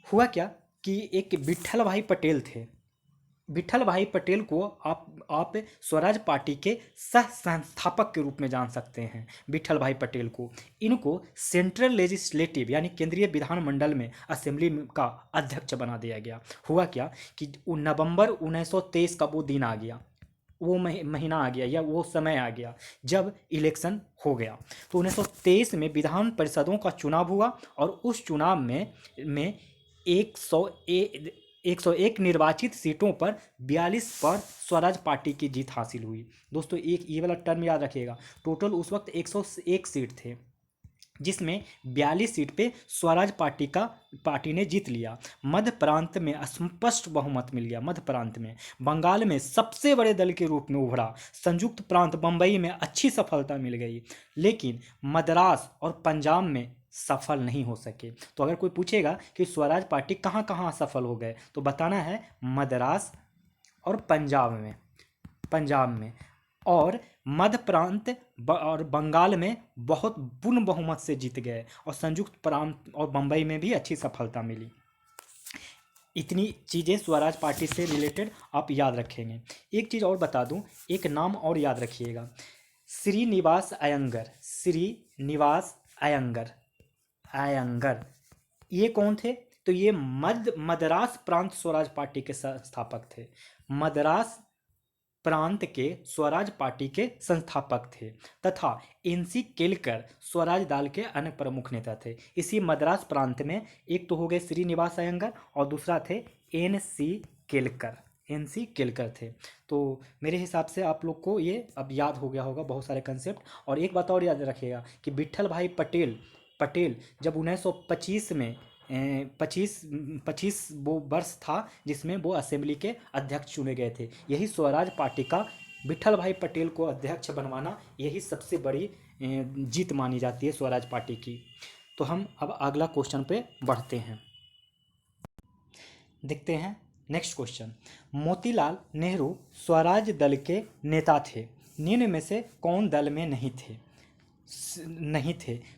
हुआ क्या कि एक विट्ठल भाई पटेल थे। विट्ठल भाई पटेल को आप स्वराज पार्टी के सह संस्थापक के रूप में जान सकते हैं। विट्ठल भाई पटेल को, इनको सेंट्रल लेजिस्लेटिव यानी केंद्रीय विधानमंडल में असेंबली का अध्यक्ष बना दिया गया। हुआ क्या कि नवंबर 1923 का वो दिन आ गया, वो महीना आ गया या वो समय आ गया जब इलेक्शन हो गया। तो 1923 में विधान परिषदों का चुनाव हुआ और उस चुनाव में 101 निर्वाचित सीटों पर 42 पर स्वराज पार्टी की जीत हासिल हुई। दोस्तों, एक ये वाला टर्म याद रखिएगा, टोटल उस वक्त 101 सीट थे। जिसमें 42 सीट पे स्वराज पार्टी ने जीत लिया। मध्य प्रांत में स्पष्ट बहुमत मिल गया। मध्य प्रांत में बंगाल में सबसे बड़े दल के रूप में उभरा। संयुक्त प्रांत बंबई में अच्छी सफलता मिल गई, लेकिन मद्रास और पंजाब में सफल नहीं हो सके। तो अगर कोई पूछेगा कि स्वराज पार्टी कहाँ कहाँ सफल हो गए, तो बताना है मद्रास और पंजाब में और मध्य प्रांत और बंगाल में बहुत पूर्ण बहुमत से जीत गए, और संयुक्त प्रांत और बंबई में भी अच्छी सफलता मिली। इतनी चीज़ें स्वराज पार्टी से रिलेटेड आप याद रखेंगे। एक चीज़ और बता दूं, एक नाम और याद रखिएगा, श्रीनिवास अयंगर। श्रीनिवास अयंगर ये कौन थे? तो ये मद्रास प्रांत स्वराज पार्टी के संस्थापक थे। मद्रास प्रांत के स्वराज पार्टी के संस्थापक थे तथा एनसी केलकर स्वराज दल के अन्य प्रमुख नेता थे। इसी मद्रास प्रांत में एक तो हो गए श्रीनिवास अयंगर और दूसरा थे एनसी केलकर थे। तो मेरे हिसाब से आप लोग को ये अब याद हो गया होगा बहुत सारे कंसेप्ट। और एक बात और याद रखिएगा कि विट्ठल भाई पटेल जब 1925 में 25 वो वर्ष था जिसमें वो असेंबली के अध्यक्ष चुने गए थे। यही स्वराज पार्टी का विट्ठल भाई पटेल को अध्यक्ष बनवाना, यही सबसे बड़ी जीत मानी जाती है स्वराज पार्टी की। तो हम अब अगला क्वेश्चन पे बढ़ते हैं, देखते हैं नेक्स्ट क्वेश्चन। मोतीलाल नेहरू स्वराज दल के नेता थे, निम्न में से कौन दल में नहीं थे?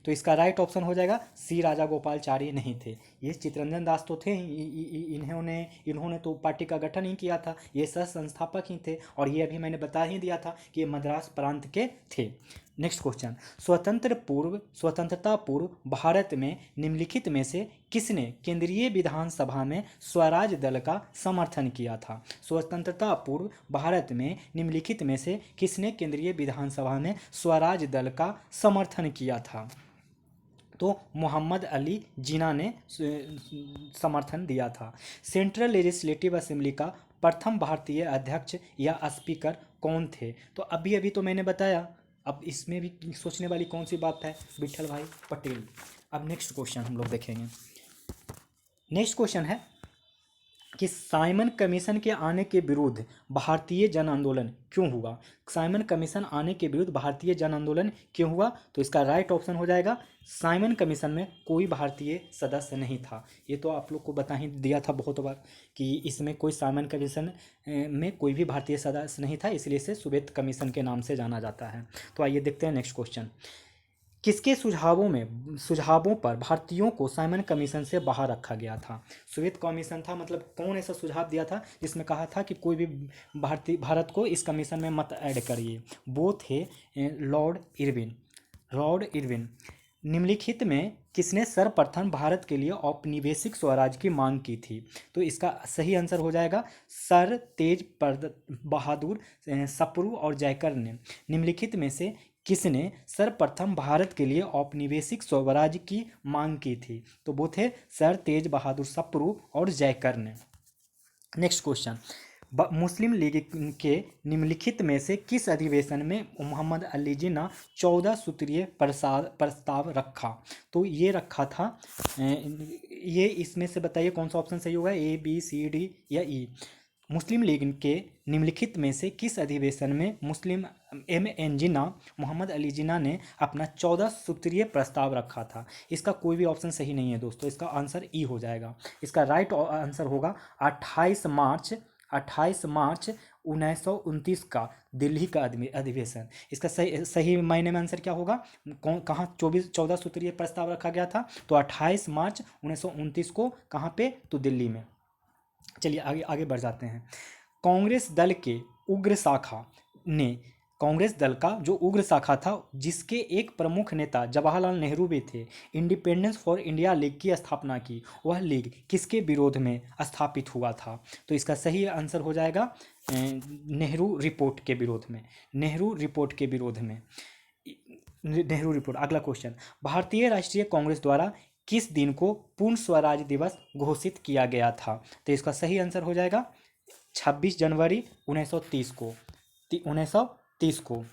तो इसका राइट ऑप्शन हो जाएगा सी राजागोपालाचारी नहीं थे। ये चित्तरंजन दास तो थे, इन्होंने तो पार्टी का गठन ही किया था, ये सह संस्थापक ही थे, और ये अभी मैंने बता ही दिया था कि ये मद्रास प्रांत के थे। नेक्स्ट क्वेश्चन, स्वतंत्रता पूर्व भारत में निम्नलिखित में से किसने केंद्रीय विधानसभा में स्वराज दल का समर्थन किया था? स्वतंत्रता पूर्व भारत में निम्नलिखित में से किसने केंद्रीय विधानसभा में स्वराज दल का समर्थन किया था? तो मोहम्मद अली जिन्ना ने समर्थन दिया था। सेंट्रल लेजिस्लेटिव असेंबली का प्रथम भारतीय अध्यक्ष या स्पीकर कौन थे? तो अभी तो मैंने बताया, अब इसमें भी सोचने वाली कौन सी बात है? विट्ठल भाई पटेल। अब नेक्स्ट क्वेश्चन हम लोग देखेंगे। नेक्स्ट क्वेश्चन है कि साइमन कमीशन के आने के विरुद्ध भारतीय जन आंदोलन क्यों हुआ? साइमन कमीशन आने के विरुद्ध भारतीय जन आंदोलन क्यों हुआ? तो इसका राइट ऑप्शन हो जाएगा साइमन कमीशन में कोई भारतीय सदस्य नहीं था। ये तो आप लोग को बता ही दिया था बहुत बार कि इसमें कोई साइमन कमीशन में कोई भी भारतीय सदस्य नहीं था, इसलिए इसे श्वेत कमीशन के नाम से जाना जाता है। तो आइए देखते हैं नेक्स्ट क्वेश्चन। किसके सुझावों पर भारतीयों को साइमन कमीशन से बाहर रखा गया था? श्वेत कमीशन था, मतलब कौन ऐसा सुझाव दिया था जिसमें कहा था कि कोई भी भारत को इस कमीशन में मत ऐड करिए? वो थे लॉर्ड इरविन। निम्नलिखित में किसने सर्वप्रथम भारत के लिए औपनिवेशिक स्वराज की मांग की थी? तो इसका सही आंसर हो जाएगा सर तेज बहादुर सप्रू और जयकर ने। निम्नलिखित में से किसने सर्वप्रथम भारत के लिए औपनिवेशिक स्वराज की मांग की थी? तो वो थे सर तेज बहादुर सप्रू और जयकर ने। नेक्स्ट क्वेश्चन, मुस्लिम लीग के निम्नलिखित में से किस अधिवेशन में मोहम्मद अली जिन्ना 14 सूत्रीय प्रस्ताव रखा? तो ये रखा था, ये इसमें से बताइए कौन सा ऑप्शन सही होगा, ए बी सी डी या ई? मुस्लिम लीग के निम्नलिखित में से किस अधिवेशन में मोहम्मद अली जिन्ना ने अपना 14 सूत्रीय प्रस्ताव रखा था? इसका कोई भी ऑप्शन सही नहीं है दोस्तों, इसका आंसर ई हो जाएगा। इसका राइट आंसर होगा 28 मार्च 1929 का दिल्ली का अधिवेशन। इसका सही मायने में आंसर क्या होगा? कहाँ 14 सूत्रीय प्रस्ताव रखा गया था? तो 28 मार्च 1929 को, कहाँ पे? तो दिल्ली में। चलिए आगे बढ़ जाते हैं। कांग्रेस दल का जो उग्र शाखा था, जिसके एक प्रमुख नेता जवाहरलाल नेहरू भी थे, इंडिपेंडेंस फॉर इंडिया लीग की स्थापना की, वह लीग किसके विरोध में स्थापित हुआ था? तो इसका सही आंसर हो जाएगा नेहरू रिपोर्ट के विरोध में। नेहरू रिपोर्ट। अगला क्वेश्चन, भारतीय राष्ट्रीय कांग्रेस द्वारा किस दिन को पूर्ण स्वराज दिवस घोषित किया गया था? तो इसका सही आंसर हो जाएगा 26 जनवरी 1930 को।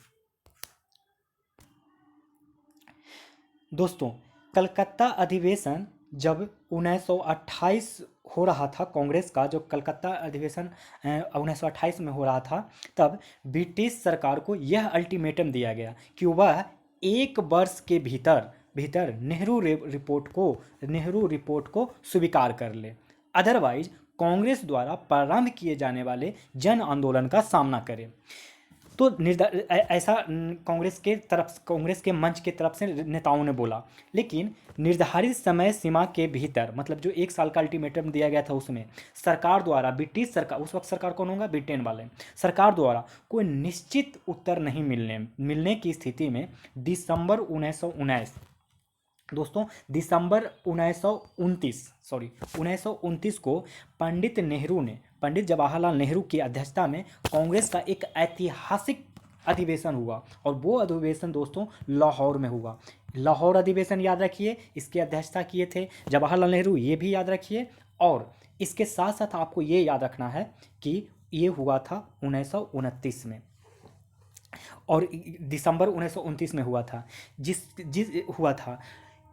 दोस्तों कलकत्ता अधिवेशन जब 1928 हो रहा था, कांग्रेस का जो कलकत्ता अधिवेशन 1928 में हो रहा था, तब ब्रिटिश सरकार को यह अल्टीमेटम दिया गया कि वह 1 वर्ष के भीतर भीतर नेहरू रिपोर्ट को स्वीकार कर ले, अदरवाइज कांग्रेस द्वारा प्रारंभ किए जाने वाले जन आंदोलन का सामना करे। तो ऐसा कांग्रेस के मंच के तरफ से नेताओं ने बोला, लेकिन निर्धारित समय सीमा के भीतर, मतलब जो 1 साल का अल्टीमेटम दिया गया था, उसमें सरकार द्वारा, ब्रिटिश सरकार, उस वक्त सरकार कौन होगा, ब्रिटेन वाले, सरकार द्वारा कोई निश्चित उत्तर नहीं मिलने की स्थिति में दिसंबर 1919 दोस्तों, दिसंबर 1929 को पंडित जवाहरलाल नेहरू की अध्यक्षता में कांग्रेस का एक ऐतिहासिक अधिवेशन हुआ, और वो अधिवेशन दोस्तों लाहौर में हुआ। लाहौर अधिवेशन याद रखिए, इसकी अध्यक्षता किए थे जवाहरलाल नेहरू, ये भी याद रखिए। और इसके साथ साथ आपको ये याद रखना है कि ये हुआ था 1929 में, और दिसंबर 1929 में हुआ था। हुआ था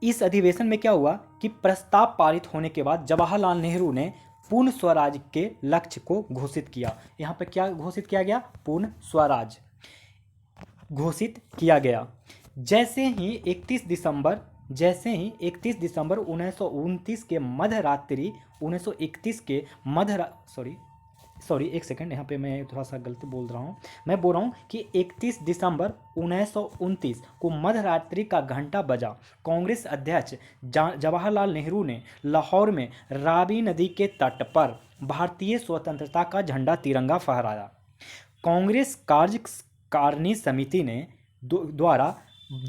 इस अधिवेशन में क्या हुआ कि प्रस्ताव पारित होने के बाद जवाहरलाल नेहरू ने पूर्ण स्वराज के लक्ष्य को घोषित किया। यहाँ पर क्या घोषित किया गया, पूर्ण स्वराज घोषित किया गया। जैसे ही 31 दिसंबर 1929 के मध्यरात्रि 1931 के एक सेकंड, यहाँ पे मैं थोड़ा सा गलती बोल रहा हूँ। मैं बोल रहा हूँ कि 31 दिसंबर 1929 को मध्यरात्रि का घंटा बजा, कांग्रेस अध्यक्ष जवाहरलाल नेहरू ने लाहौर में रावी नदी के तट पर भारतीय स्वतंत्रता का झंडा तिरंगा फहराया। कांग्रेस कार्यकारिणी समिति ने द्वारा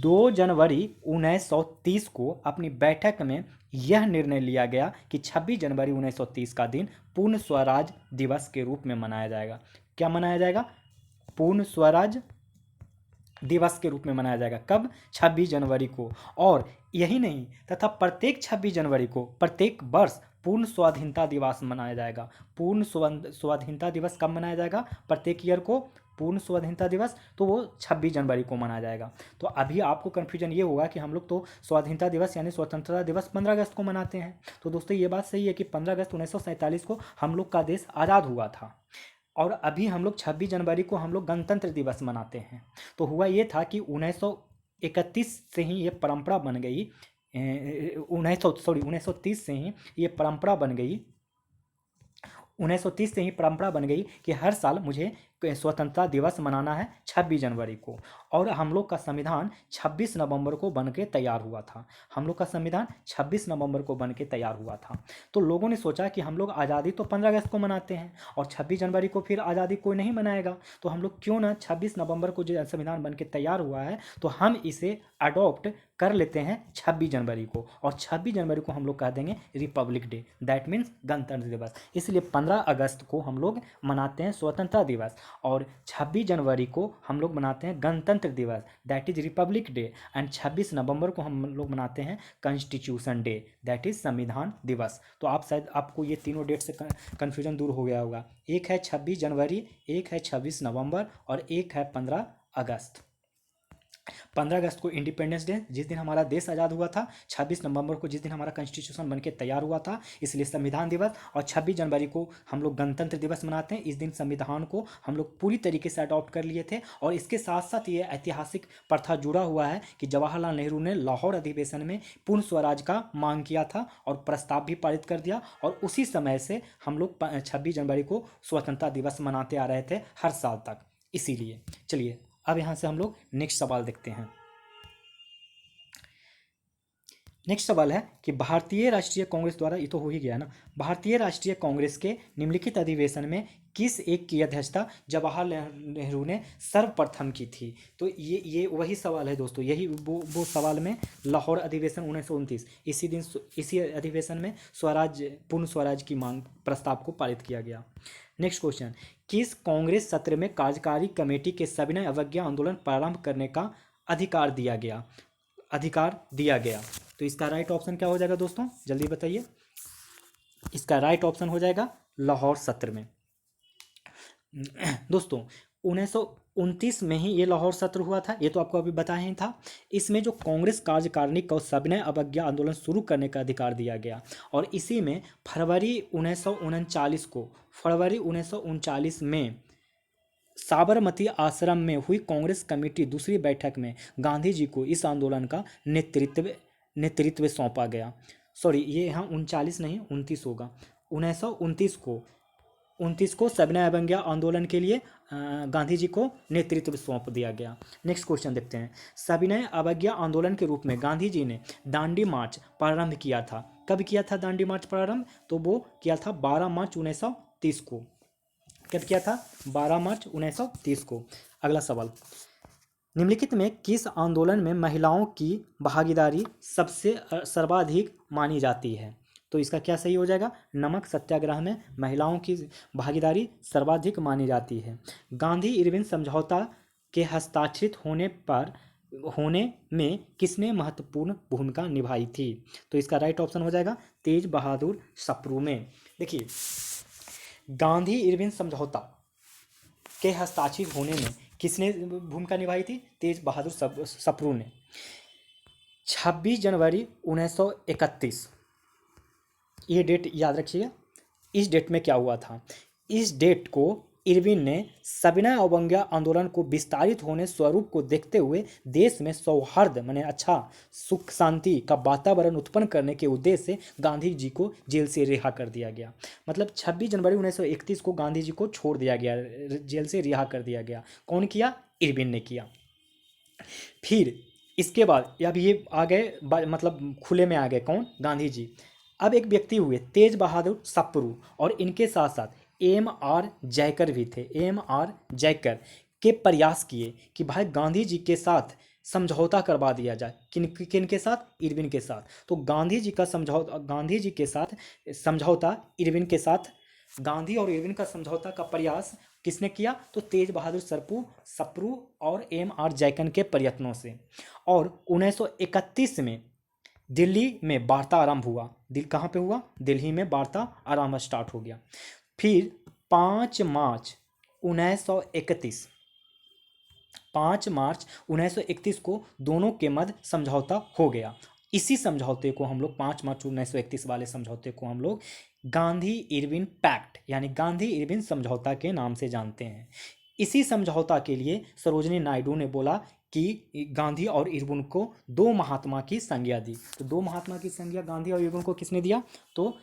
2 जनवरी 1930 को अपनी बैठक में यह निर्णय लिया गया कि 26 जनवरी 1930 का दिन पूर्ण स्वराज दिवस के रूप में मनाया जाएगा। क्या मनाया जाएगा, पूर्ण स्वराज दिवस के रूप में मनाया जाएगा। कब, 26 जनवरी को। और यही नहीं, तथा प्रत्येक 26 जनवरी को प्रत्येक वर्ष पूर्ण स्वाधीनता दिवस मनाया जाएगा। पूर्ण स्वाधीनता दिवस कब मनाया जाएगा, प्रत्येक ईयर को पूर्ण स्वाधीनता दिवस, तो वो 26 जनवरी को मनाया जाएगा। तो अभी आपको कन्फ्यूजन ये होगा कि हम लोग तो स्वाधीनता दिवस यानी स्वतंत्रता दिवस 15 अगस्त को मनाते हैं। तो दोस्तों ये बात सही है कि 15 अगस्त 1947 को हम लोग का देश आज़ाद हुआ था, और अभी हम लोग 26 जनवरी को हम लोग गणतंत्र दिवस मनाते हैं। तो हुआ ये था कि 1931 से ही ये परंपरा बन गई, 1930 से ही ये परंपरा बन गई, 1930 से ही परंपरा बन गई कि हर साल मुझे स्वतंत्रता दिवस मनाना है 26 जनवरी को। और हम लोग का संविधान 26 नवंबर को बन के तैयार हुआ था। हम लोग का संविधान 26 नवंबर को बन के तैयार हुआ था। तो लोगों ने सोचा कि हम लोग आज़ादी तो 15 अगस्त को मनाते हैं, और 26 जनवरी को फिर आज़ादी कोई नहीं मनाएगा, तो हम लोग क्यों ना 26 नवंबर को जो संविधान बन के तैयार हुआ है, तो हम इसे अडॉप्ट कर लेते हैं 26 जनवरी को, और 26 जनवरी को हम लोग कह देंगे रिपब्लिक डे, दैट मीन्स गणतंत्र दिवस। इसलिए 15 अगस्त को हम लोग मनाते हैं स्वतंत्रता दिवस, और 26 जनवरी को हम लोग मनाते हैं गणतंत्र दिवस, that is Republic day. And 26 नवंबर को हम लोग मनाते हैं कॉन्स्टिट्यूशन डे, दैट इज संविधान दिवस। तो आप शायद आपको ये तीनों डेट से कन्फ्यूजन दूर हो गया होगा। एक है 26 जनवरी, एक है 26 नवंबर, और एक है 15 अगस्त। 15 अगस्त को इंडिपेंडेंस डे, जिस दिन हमारा देश आज़ाद हुआ था, 26 नवंबर को जिस दिन हमारा कॉन्स्टिट्यूशन बनके तैयार हुआ था, इसलिए संविधान दिवस, और 26 जनवरी को हम लोग गणतंत्र दिवस मनाते हैं। इस दिन संविधान को हम लोग पूरी तरीके से अडॉप्ट कर लिए थे। और इसके साथ साथ ये ऐतिहासिक प्रथा जुड़ा हुआ है कि जवाहरलाल नेहरू ने लाहौर अधिवेशन में पूर्ण स्वराज का मांग किया था और प्रस्ताव भी पारित कर दिया, और उसी समय से हम लोग 26 जनवरी को स्वतंत्रता दिवस मनाते आ रहे थे हर साल तक। इसीलिए चलिए अब यहाँ से हम लोग नेक्स्ट सवाल देखते हैं। नेक्स्ट सवाल है कि भारतीय राष्ट्रीय कांग्रेस द्वारा, ये तो हो ही गया ना, भारतीय राष्ट्रीय कांग्रेस के निम्नलिखित अधिवेशन में किस एक की अध्यक्षता जवाहरलाल नेहरू ने सर्वप्रथम की थी। तो ये वही सवाल है दोस्तों, यही वो सवाल में लाहौर अधिवेशन 1929, इसी अधिवेशन में पूर्ण स्वराज की मांग प्रस्ताव को पारित किया गया। नेक्स्ट क्वेश्चन, किस कांग्रेस सत्र में कार्यकारी कमेटी के सविनय अवज्ञा आंदोलन प्रारंभ करने का अधिकार दिया गया। तो इसका राइट ऑप्शन क्या हो जाएगा दोस्तों, जल्दी बताइए। इसका राइट ऑप्शन हो जाएगा लाहौर सत्र में। दोस्तों 1929 में ही ये लाहौर सत्र हुआ था, ये तो आपको अभी बताया ही था। इसमें जो कांग्रेस कार्यकारिणी को सविनय अवज्ञा आंदोलन शुरू करने का अधिकार दिया गया, और इसी में फरवरी 1939 में साबरमती आश्रम में हुई कांग्रेस कमेटी दूसरी बैठक में गांधी जी को इस आंदोलन का नेतृत्व सौंपा गया। सॉरी, ये यहाँ 39 नहीं 29 होगा। 1929 को सविनय अवज्ञा आंदोलन के लिए गांधी जी को नेतृत्व सौंप दिया गया। नेक्स्ट क्वेश्चन देखते हैं। सविनय अवज्ञा आंदोलन के रूप में गांधी जी ने दांडी मार्च प्रारंभ किया था। कब किया था दांडी मार्च प्रारंभ? तो वो किया था 12 मार्च 1930 को। कब किया था? 12 मार्च 1930 को। अगला सवाल, निम्नलिखित में किस आंदोलन में महिलाओं की भागीदारी सबसे सर्वाधिक मानी जाती है? तो इसका क्या सही हो जाएगा? नमक सत्याग्रह में महिलाओं की भागीदारी सर्वाधिक मानी जाती है। गांधी इरविन समझौता के हस्ताक्षरित होने में किसने महत्वपूर्ण भूमिका निभाई थी? तो इसका राइट ऑप्शन हो जाएगा तेज बहादुर सप्रू ने। देखिए, गांधी इरविन समझौता के हस्ताक्षरित होने में किसने भूमिका निभाई थी? तेज बहादुर सप्रू ने। 26 जनवरी 1931, ये डेट याद रखिएगा। इस डेट में क्या हुआ था? इस डेट को इरविन ने सविनय अवज्ञा आंदोलन को विस्तारित होने स्वरूप को देखते हुए देश में सौहार्द माने अच्छा सुख शांति का वातावरण उत्पन्न करने के उद्देश्य से गांधी जी को जेल से रिहा कर दिया गया। मतलब 26 जनवरी 1931 को गांधी जी को छोड़ दिया गया, जेल से रिहा कर दिया गया। कौन किया? इरविन ने किया। फिर इसके बाद अब ये आ गए, मतलब खुले में आ गए। कौन? गांधी जी। अब एक व्यक्ति हुए तेज बहादुर सप्रू, और इनके साथ साथ एम.आर. जयकर भी थे। एम.आर. जयकर के प्रयास किए कि भाई गांधी जी के साथ समझौता करवा दिया जाए। किन के साथ? इरविन के साथ। तो गांधी जी के साथ समझौता इरविन के साथ, गांधी और इरविन का समझौता का प्रयास किसने किया? तो तेज बहादुर सप्रू और एम.आर. जयकर के प्रयत्नों से। और 1931 में दिल्ली में वार्ता आरंभ हुआ। कहाँ पे हुआ? दिल्ली में वार्ता आरंभ स्टार्ट हो गया। फिर 5 मार्च 1931 को दोनों के मध्य समझौता हो गया। इसी समझौते को हम लोग 5 मार्च 1931 वाले समझौते को हम लोग गांधी इरविन पैक्ट यानी गांधी इरविन समझौता के नाम से जानते हैं। इसी समझौता के लिए सरोजिनी नायडू ने बोला कि गांधी और इरविन को दो महात्मा की संज्ञा दी। तो दो महात्मा की संज्ञा गांधी और इरविन को किसने दिया? तो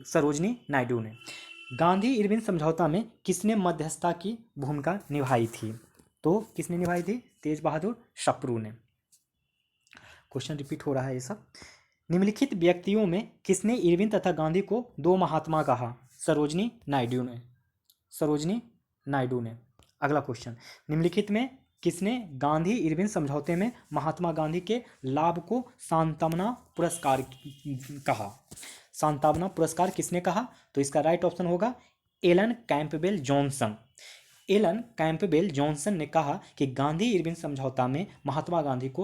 सरोजिनी नायडू ने। गांधी इरविन समझौता में किसने मध्यस्थता की भूमिका निभाई थी? तो किसने निभाई थी? तेज बहादुर सप्रू ने। क्वेश्चन रिपीट हो रहा है ये सब। निम्नलिखित व्यक्तियों में किसने इरविन तथा गांधी को दो महात्मा कहा? सरोजिनी नायडू ने। अगला क्वेश्चन, निम्नलिखित में किसने गांधी इरविन समझौते में महात्मा गांधी के लाभ को सांत्वना पुरस्कार कहा? सांत्वना पुरस्कार किसने कहा? तो इसका राइट ऑप्शन होगा Alan Campbell Johnson. Alan Campbell Johnson ने कहा कि गांधी इरविन समझौता में महात्मा गांधी के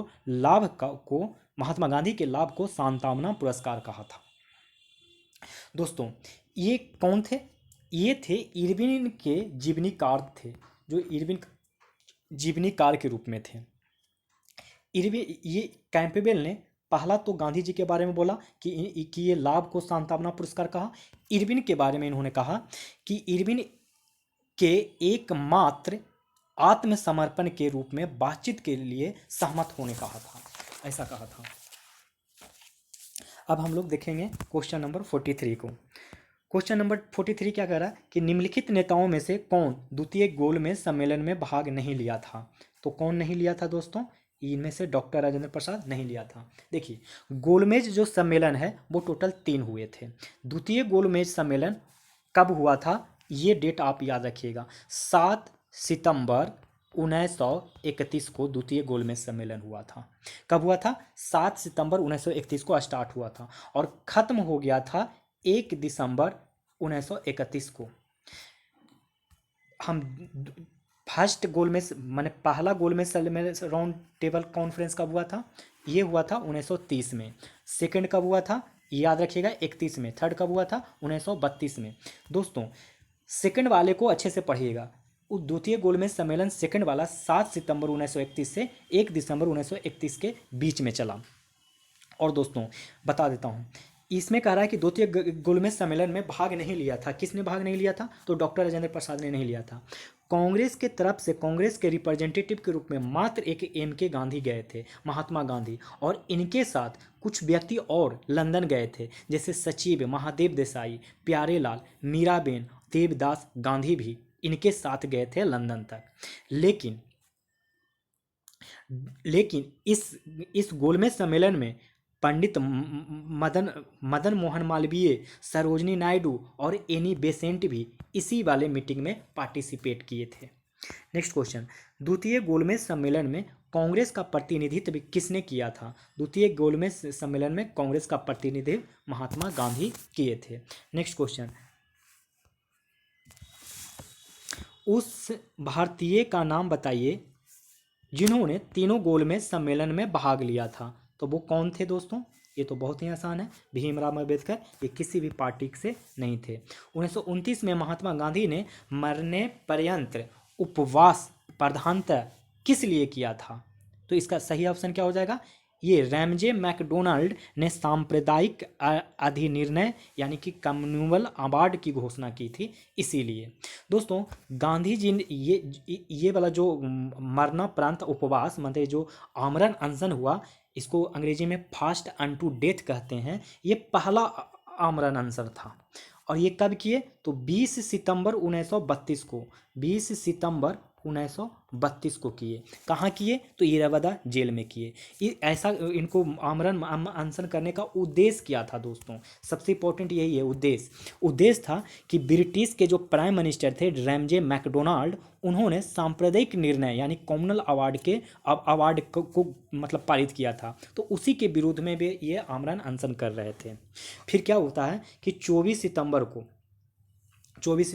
लाभ को सांत्वना पुरस्कार कहा था। दोस्तों, ये कौन थे? ये थे इरविन के जीवनीकार थे, जो इरविन जीवनीकार के रूप में थे। ये कैंपबेल ने पहला तो गांधी जी के बारे में बोला कि ये लाभ को सांत्वना पुरस्कार कहा। इरविन के बारे में इन्होंने कहा कि इरविन के एकमात्र आत्मसमर्पण के रूप में बातचीत के लिए सहमत होने कहा था, ऐसा कहा था। अब हम लोग देखेंगे क्वेश्चन नंबर 43 को। क्वेश्चन नंबर 43 क्या कह रहा है कि निम्नलिखित नेताओं में से कौन द्वितीय गोलमेज सम्मेलन में भाग नहीं लिया था? तो कौन नहीं लिया था दोस्तों? इनमें से डॉक्टर राजेंद्र प्रसाद नहीं लिया था। देखिए, गोलमेज जो सम्मेलन है वो टोटल 3 हुए थे। द्वितीय गोलमेज सम्मेलन कब हुआ था? ये डेट आप याद रखिएगा, 7 सितंबर 1931 को द्वितीय गोलमेज सम्मेलन हुआ था। कब हुआ था? 7 सितंबर 1931 को स्टार्ट हुआ था और ख़त्म हो गया था 1 दिसंबर 1931 को। हम फर्स्ट गोलमेज माने पहला गोलमेज सम्मेलन राउंड टेबल कॉन्फ्रेंस कब हुआ था? ये हुआ था 1930 में। सेकंड कब हुआ था? याद रखिएगा 31 में। थर्ड कब हुआ था? 1932 में। दोस्तों, सेकंड वाले को अच्छे से पढ़िएगा। द्वितीय गोलमेज सम्मेलन सेकंड वाला 7 सितंबर 1931 से 1 दिसंबर 1931 के बीच में चला। और दोस्तों बता देता हूँ, इसमें कह रहा है कि द्वितीय गोलमेज सम्मेलन में भाग नहीं लिया था। किसने भाग नहीं लिया था? तो डॉक्टर राजेंद्र प्रसाद ने नहीं लिया था। कांग्रेस के तरफ से कांग्रेस के रिप्रेजेंटेटिव के रूप में मात्र एक एम के गांधी गए थे, महात्मा गांधी, और इनके साथ कुछ व्यक्ति और लंदन गए थे, जैसे सचिव महादेव देसाई, प्यारेलाल, मीराबेन, देवदास गांधी भी इनके साथ गए थे लंदन तक। लेकिन इस गोलमेज सम्मेलन में पंडित मदन मोहन मालवीय, सरोजनी नायडू और एनी बेसेंट भी इसी वाले मीटिंग में पार्टिसिपेट किए थे। नेक्स्ट क्वेश्चन, द्वितीय गोलमेज सम्मेलन में कांग्रेस का प्रतिनिधित्व किसने किया था? द्वितीय गोलमेज सम्मेलन में कांग्रेस का प्रतिनिधित्व महात्मा गांधी किए थे। नेक्स्ट क्वेश्चन, उस भारतीय का नाम बताइए जिन्होंने तीनों गोलमेज सम्मेलन में भाग लिया था। तो वो कौन थे दोस्तों? ये तो बहुत ही आसान है, भीमराव अम्बेडकर। ये किसी भी पार्टी से नहीं थे। 1929 में महात्मा गांधी ने मरने पर्यंत उपवास प्रधानतः किस लिए किया था? तो इसका सही ऑप्शन क्या हो जाएगा? ये रैमजे मैकडोनाल्ड ने सांप्रदायिक अधिनिर्णय यानी कि कम्युनल अवार्ड की घोषणा की थी, इसीलिए। दोस्तों गांधी जी ने ये वाला जो मरणाप्रांत उपवास मतलब जो आमरण अनशन हुआ, इसको अंग्रेजी में फास्ट अनटू डेथ कहते हैं। ये पहला आमरण अनशन था। और ये कब किए? तो 20 सितंबर 1932 को, 20 सितंबर 1932 को किए। कहाँ किए? तो इरावदा जेल में किए। ऐसा इनको आमरण अनशन करने का उद्देश्य क्या था दोस्तों? सबसे इंपॉर्टेंट यही है उद्देश्य था कि ब्रिटिश के जो प्राइम मिनिस्टर थे रैमजे मैकडोनाल्ड, उन्होंने सांप्रदायिक निर्णय यानी कम्युनल अवार्ड को मतलब पारित किया था। तो उसी के विरोध में भी ये आमरण अनशन कर रहे थे। फिर क्या होता है कि 24 सितंबर को 20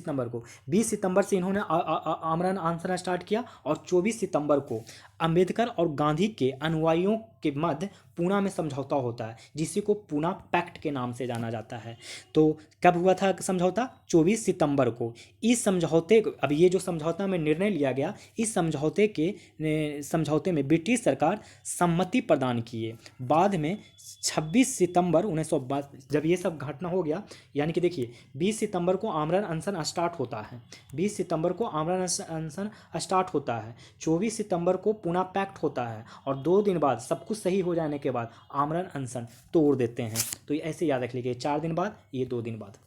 सितंबर से इन्होंने आमरण अनशन स्टार्ट किया और 24 सितंबर को अंबेडकर और गांधी के अनुयायियों के मध्य पूना में समझौता होता है, जिसे को पूना पैक्ट के नाम से जाना जाता है। तो कब हुआ था समझौता? 24 सितंबर को। इस समझौते को, अब ये जो समझौता में निर्णय लिया गया, इस समझौते में ब्रिटिश सरकार सम्मति प्रदान किए। बाद में 26 सितंबर 1922 जब ये सब घटना हो गया, यानी कि देखिए 20 सितंबर को आमरण अनशन स्टार्ट होता है, 20 सितंबर को आमरण अनशन स्टार्ट होता है, 24 सितंबर को पूना पैक्ट होता है, और 2 दिन बाद सब कुछ सही हो जाने के बाद आमरण अनशन तोड़ देते हैं। तो ये ऐसे याद रख लीजिए, 4 दिन बाद, ये 2 दिन बाद।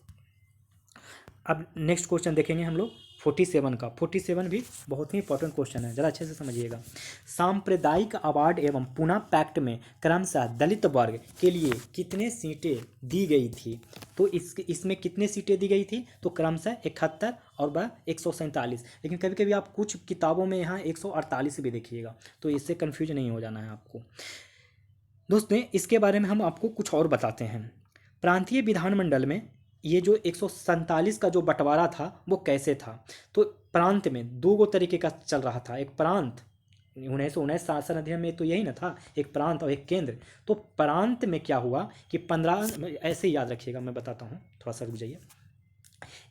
अब नेक्स्ट क्वेश्चन देखेंगे हम लोग 47 का। 47 भी बहुत ही इंपॉर्टेंट क्वेश्चन है, ज़रा अच्छे से समझिएगा। सांप्रदायिक अवार्ड एवं पुनः पैक्ट में क्रमशः दलित वर्ग के लिए कितने सीटें दी गई थी? तो इसमें कितने सीटें दी गई थी? तो क्रमशः 71 और 147। लेकिन कभी कभी आप कुछ किताबों में यहाँ 148 भी देखिएगा, तो इससे कन्फ्यूज नहीं हो जाना है आपको। दोस्तों इसके बारे में हम आपको कुछ और बताते हैं। प्रांतीय विधानमंडल में ये जो 147 का जो बंटवारा था वो कैसे था? तो प्रांत में 2 तरीके का चल रहा था। एक प्रांत 1919 शासन अधिनियम में तो यही ना था, एक प्रांत और एक केंद्र। तो प्रांत में क्या हुआ कि 15, ऐसे ही याद रखिएगा, मैं बताता हूँ, थोड़ा सा रुक जाइए।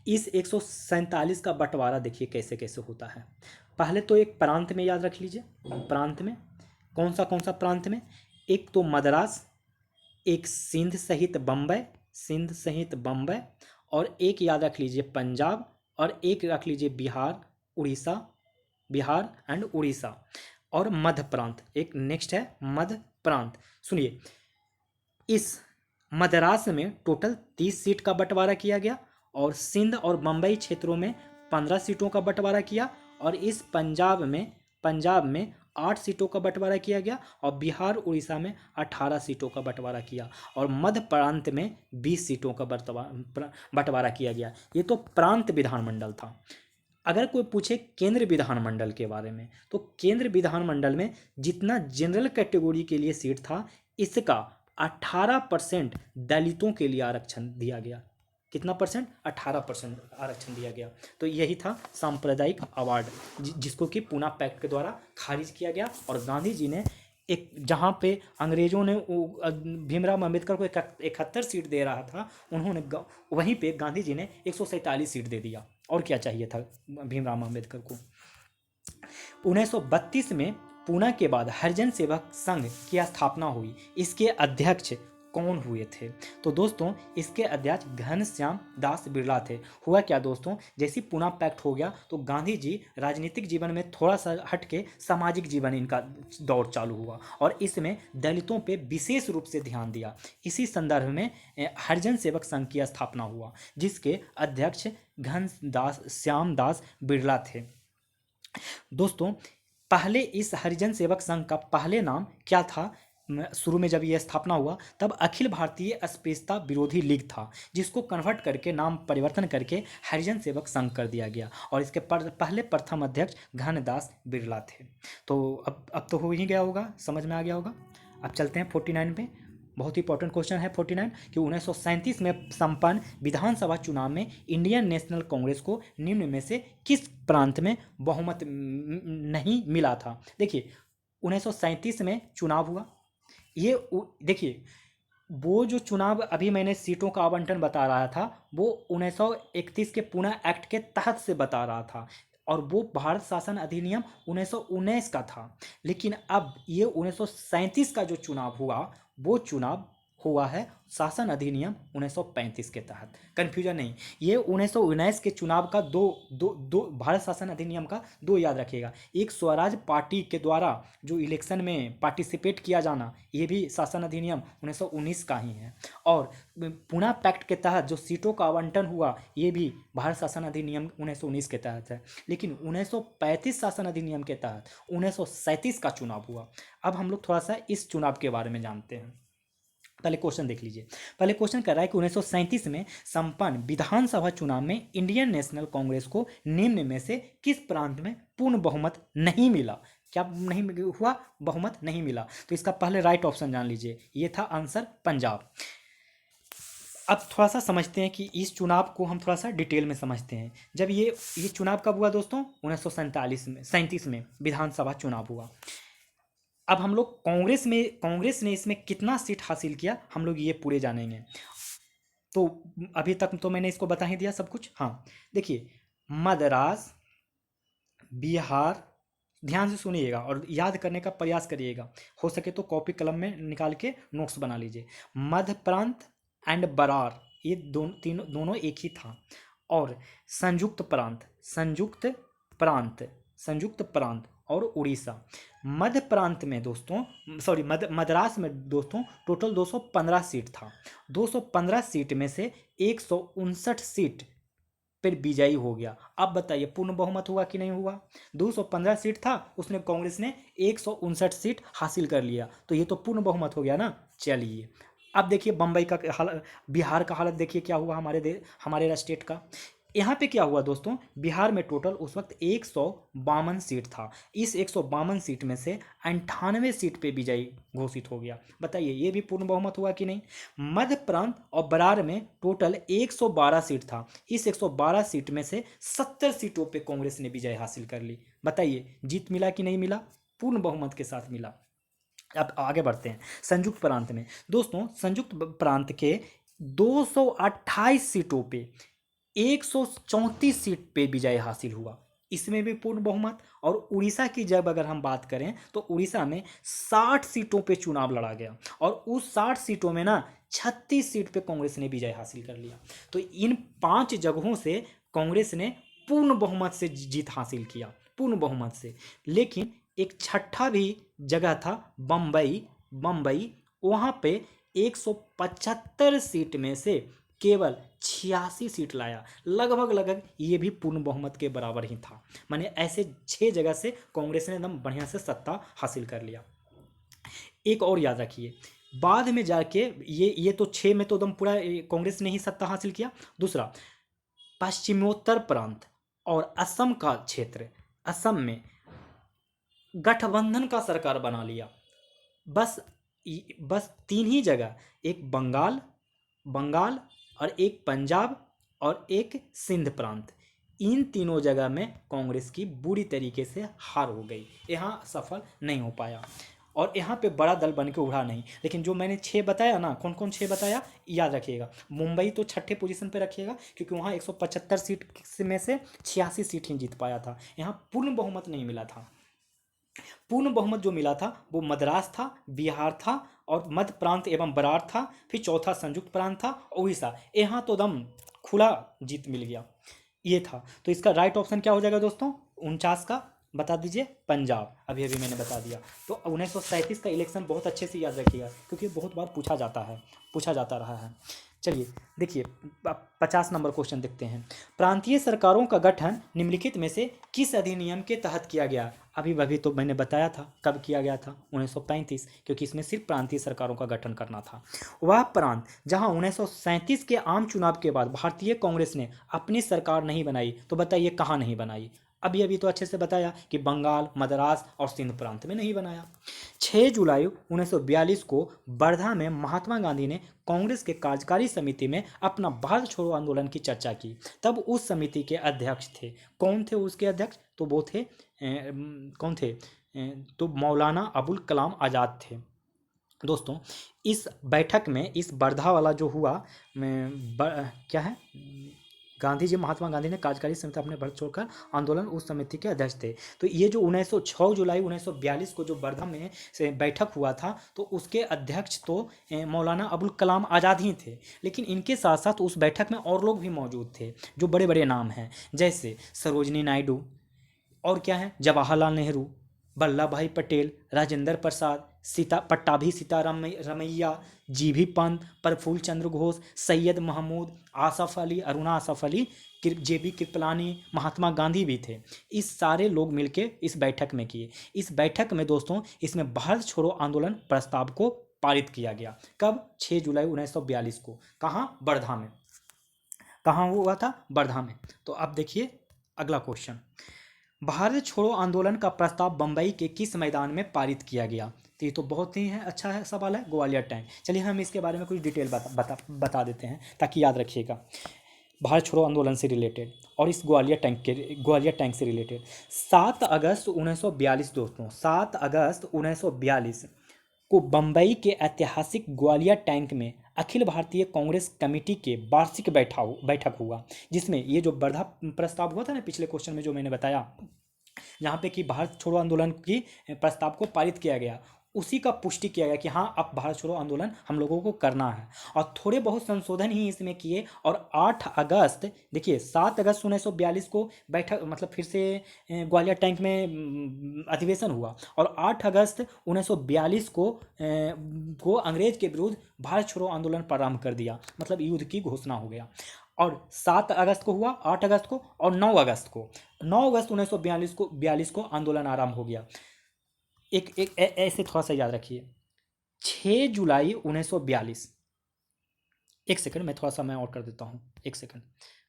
इस 147 का बंटवारा देखिए कैसे कैसे होता है। पहले तो एक प्रांत में याद रख लीजिए। प्रांत में कौन सा प्रांत में? एक तो मद्रास, एक सिंध सहित बम्बई, और एक याद रख लीजिए पंजाब, और एक रख लीजिए बिहार एंड उड़ीसा, और मध्य प्रांत एक नेक्स्ट है मध्य प्रांत। सुनिए, इस मद्रास में टोटल 30 सीट का बंटवारा किया गया, और सिंध और बम्बई क्षेत्रों में 15 सीटों का बंटवारा किया, और इस पंजाब में 8 सीटों का बंटवारा किया गया, और बिहार उड़ीसा में 18 सीटों का बंटवारा किया, और मध्य प्रांत में 20 सीटों का बंटवारा किया गया। ये तो प्रांत विधानमंडल था। अगर कोई पूछे केंद्र विधानमंडल के बारे में, तो केंद्र विधानमंडल में जितना जनरल कैटेगरी के लिए सीट था, इसका 18% दलितों के लिए आरक्षण दिया गया। कितना परसेंट? 18% आरक्षण दिया गया। तो यही था सांप्रदायिक अवार्ड, जिसको कि पूना पैक्ट के द्वारा खारिज किया गया, और गांधी जी ने एक जहाँ पे अंग्रेजों ने भीमराव अम्बेडकर को 71 सीट दे रहा था, उन्होंने वहीं पे गांधी जी ने 147 सीट दे दिया। और क्या चाहिए था भीमराव अम्बेडकर को। 1932 में पूना के बाद हरिजन सेवक संघ की स्थापना हुई। इसके अध्यक्ष कौन हुए थे? तो दोस्तों इसके अध्यक्ष घनश्याम दास बिरला थे। हुआ क्या दोस्तों, जैसे पूना पैक्ट हो गया तो गांधी जी राजनीतिक जीवन में थोड़ा सा हट के सामाजिक जीवन इनका दौर चालू हुआ और इसमें दलितों पे विशेष रूप से ध्यान दिया। इसी संदर्भ में हरिजन सेवक संघ की स्थापना हुआ, जिसके अध्यक्ष घनश्याम दास बिरला थे। दोस्तों पहले इस हरिजन सेवक संघ का पहले नाम क्या था? शुरू में जब यह स्थापना हुआ तब अखिल भारतीय अस्पृश्यता विरोधी लीग था, जिसको कन्वर्ट करके नाम परिवर्तन करके हरिजन सेवक संघ कर दिया गया और इसके पहले प्रथम अध्यक्ष घनदास बिरला थे। तो अब तो हो ही गया होगा, समझ में आ गया होगा। अब चलते हैं 49 पे। बहुत ही इंपॉर्टेंट क्वेश्चन है 49 कि 1937 में संपन्न विधानसभा चुनाव में इंडियन नेशनल कांग्रेस को निम्न में से किस प्रांत में बहुमत नहीं मिला था? देखिए 1937 में चुनाव हुआ, ये देखिए वो जो चुनाव अभी मैंने सीटों का आवंटन बता रहा था वो 1931 के पूना एक्ट के तहत से बता रहा था और वो भारत शासन अधिनियम 1919 का था। लेकिन अब ये 1937 का जो चुनाव हुआ वो चुनाव हुआ है शासन अधिनियम 1935 के तहत। कन्फ्यूजन नहीं, ये 1919 के चुनाव का दो भारत शासन अधिनियम का दो याद रखिएगा। एक स्वराज पार्टी के द्वारा जो इलेक्शन में पार्टिसिपेट किया जाना, ये भी शासन अधिनियम 1919 का ही है। और पूना पैक्ट के तहत जो सीटों का आवंटन हुआ ये भी भारत शासन अधिनियम 1919 के तहत है। लेकिन 1935 शासन अधिनियम के तहत 1937 का चुनाव हुआ। अब हम लोग थोड़ा सा इस चुनाव के बारे में जानते हैं। पहले क्वेश्चन देख लीजिए। पहले क्वेश्चन कर रहा है कि 1937 में संपन्न विधानसभा चुनाव में इंडियन नेशनल कांग्रेस को निम्न में से किस प्रांत में पूर्ण बहुमत नहीं मिला? क्या नहीं हुआ? बहुमत नहीं मिला। तो इसका पहले राइट ऑप्शन जान लीजिए, ये था आंसर पंजाब। अब थोड़ा सा समझते हैं कि इस चुनाव को हम थोड़ा सा डिटेल में समझते हैं। जब ये चुनाव कब हुआ दोस्तों? 1937 में विधानसभा चुनाव हुआ। अब हम लोग कांग्रेस ने इसमें कितना सीट हासिल किया हम लोग ये पूरे जानेंगे। तो अभी तक तो मैंने इसको बता ही दिया सब कुछ। हाँ देखिए, मद्रास, बिहार, ध्यान से सुनिएगा और याद करने का प्रयास करिएगा, हो सके तो कॉपी कलम में निकाल के नोट्स बना लीजिए। मध्य प्रांत एंड बरार, ये दोनों एक ही था। और संयुक्त प्रांत और उड़ीसा। मध्य प्रांत में दोस्तों मद्रास में दोस्तों टोटल 215 सीट था। 215 सीट में से 159 सीट पर विजयी हो गया। अब बताइए पूर्ण बहुमत हुआ कि नहीं हुआ? 215 सीट था, उसने कांग्रेस ने 159 सीट हासिल कर लिया, तो ये तो पूर्ण बहुमत हो गया ना। चलिए अब देखिए बम्बई का हालत, बिहार का हालत देखिए क्या हुआ हमारे स्टेट का। यहाँ पे क्या हुआ दोस्तों, बिहार में टोटल उस वक्त 152 सीट था। इस 152 सीट में से 98 सीट पे विजयी घोषित हो गया। बताइए ये भी पूर्ण बहुमत हुआ कि नहीं? मध्य प्रांत और बरार में टोटल 112 सीट था। इस 112 सीट में से 70 सीटों पे कांग्रेस ने विजय हासिल कर ली। बताइए जीत मिला कि नहीं मिला? पूर्ण बहुमत के साथ मिला। अब आगे बढ़ते हैं संयुक्त प्रांत में। दोस्तों संयुक्त प्रांत के 228 सीटों पे 134 सीट पे विजय हासिल हुआ, इसमें भी पूर्ण बहुमत। और उड़ीसा की जब अगर हम बात करें तो उड़ीसा में 60 सीटों पे चुनाव लड़ा गया और उस 60 सीटों में ना 36 सीट पे कांग्रेस ने विजय हासिल कर लिया। तो इन 5 जगहों से कांग्रेस ने पूर्ण बहुमत से जीत हासिल किया, पूर्ण बहुमत से। लेकिन एक छठा भी जगह था बम्बई, वहाँ पे 175 सीट में से केवल 86 सीट लाया। लगभग ये भी पूर्ण बहुमत के बराबर ही था। माने ऐसे 6 जगह से कांग्रेस ने एकदम बढ़िया से सत्ता हासिल कर लिया। एक और याद रखिए, बाद में जाके ये तो 6 में तो एकदम पूरा कांग्रेस ने ही सत्ता हासिल किया। दूसरा पश्चिमोत्तर प्रांत और असम का क्षेत्र, असम में गठबंधन का सरकार बना लिया। बस 3 ही जगह, एक बंगाल और एक पंजाब और एक सिंध प्रांत, इन तीनों जगह में कांग्रेस की बुरी तरीके से हार हो गई, यहाँ सफल नहीं हो पाया। और यहाँ पे बड़ा दल बन के उभरा नहीं। लेकिन जो मैंने 6 बताया ना, कौन कौन 6 बताया याद रखिएगा। मुंबई तो छठे पोजीशन पे रखिएगा, क्योंकि वहाँ 175 सीट में से 86 सीट ही जीत पाया था। यहाँ पूर्ण बहुमत नहीं मिला था। पूर्ण बहुमत जो मिला था वो मद्रास था, बिहार था, और मध्य प्रांत एवं बरार था। फिर चौथा संयुक्त प्रांत था, उड़ीसा। यहाँ तो दम खुला जीत मिल गया, ये था। तो इसका राइट ऑप्शन क्या हो जाएगा दोस्तों? 49 का बता दीजिए, पंजाब। अभी अभी मैंने बता दिया। तो 1937 का इलेक्शन बहुत अच्छे से याद रखिएगा, क्योंकि बहुत बार पूछा जाता है, पूछा जाता रहा है। चलिए देखिए, 50 नंबर क्वेश्चन देखते हैं। प्रांतीय सरकारों का गठन निम्नलिखित में से किस अधिनियम के तहत किया गया? अभी अभी तो मैंने बताया था कब किया गया था, 1935, क्योंकि इसमें सिर्फ प्रांतीय सरकारों का गठन करना था। वह प्रांत जहां 1937 के आम चुनाव के बाद भारतीय कांग्रेस ने अपनी सरकार नहीं बनाई, तो बताइए कहाँ नहीं बनाई? अभी अभी तो अच्छे से बताया कि बंगाल, मद्रास और सिंध प्रांत में नहीं बनाया। 6 जुलाई 1942 को वर्धा में महात्मा गांधी ने कांग्रेस के कार्यकारी समिति में अपना भारत छोड़ो आंदोलन की चर्चा की। तब उस समिति के अध्यक्ष थे, कौन थे उसके अध्यक्ष? तो वो थे कौन थे? तो मौलाना अबुल कलाम आज़ाद थे। दोस्तों इस बैठक में, इस वर्धा वाला जो हुआ, क्या है, गांधी जी, महात्मा गांधी ने कार्यकारी समिति अपने भारत छोड़कर आंदोलन, उस समिति के अध्यक्ष थे। तो ये जो 6 जुलाई 1942 को जो वर्धा में से बैठक हुआ था, तो उसके अध्यक्ष तो मौलाना अबुल कलाम आज़ाद ही थे। लेकिन इनके साथ साथ उस बैठक में और लोग भी मौजूद थे, जो बड़े बड़े नाम हैं, जैसे सरोजनी नायडू, और क्या है, जवाहरलाल नेहरू, वल्लभ भाई पटेल, राजेंद्र प्रसाद, पट्टाभी रमैया, जीभी पंत, प्रफुल्ल चंद्र घोष, सैयद महमूद, आसफ अली, अरुणा आसफ अली, जेबी कृपलानी, महात्मा गांधी भी थे। इस सारे लोग मिलके इस बैठक में किए। इस बैठक में दोस्तों, इसमें भारत छोड़ो आंदोलन प्रस्ताव को पारित किया गया। कब? 6 जुलाई 1942 को। कहाँ? वर्धा में। कहाँ हुआ था? वर्धा में। तो अब देखिए अगला क्वेश्चन। भारत छोड़ो आंदोलन का प्रस्ताव बंबई के किस मैदान में पारित किया गया? तो ये तो बहुत ही अच्छा है सवाल है, ग्वालियर टैंक। चलिए हम इसके बारे में कुछ डिटेल बता देते हैं, ताकि याद रखिएगा। भारत छोड़ो आंदोलन से रिलेटेड और इस ग्वालियर टैंक से रिलेटेड। 7 अगस्त 1942 दोस्तों, 7 अगस्त 1942 को बंबई के ऐतिहासिक ग्वालियर टैंक में अखिल भारतीय कांग्रेस कमेटी के वार्षिक बैठक हुआ, जिसमें ये जो वर्धा प्रस्ताव हुआ था ना पिछले क्वेश्चन में जो मैंने बताया, जहाँ पे कि भारत छोड़ो आंदोलन की प्रस्ताव को पारित किया गया, उसी का पुष्टि किया गया कि हाँ अब भारत छोड़ो आंदोलन हम लोगों को करना है। और थोड़े बहुत संशोधन ही इसमें किए, और 8 अगस्त, देखिए 7 अगस्त 1942 को बैठक, मतलब फिर से ग्वालियर टैंक में अधिवेशन हुआ, और 8 अगस्त 1942 को अंग्रेज के विरुद्ध भारत छोड़ो आंदोलन प्रारंभ कर दिया, मतलब युद्ध की घोषणा हो गया। और 7 अगस्त को हुआ, 8 अगस्त को, और 9 अगस्त को, 9 अगस्त 1942 को आंदोलन आरंभ हो गया। ऐसे थोड़ा सा याद रखिए। 6 जुलाई 1942, एक सेकंड मैं थोड़ा सा मैं और कर देता हूँ, एक सेकंड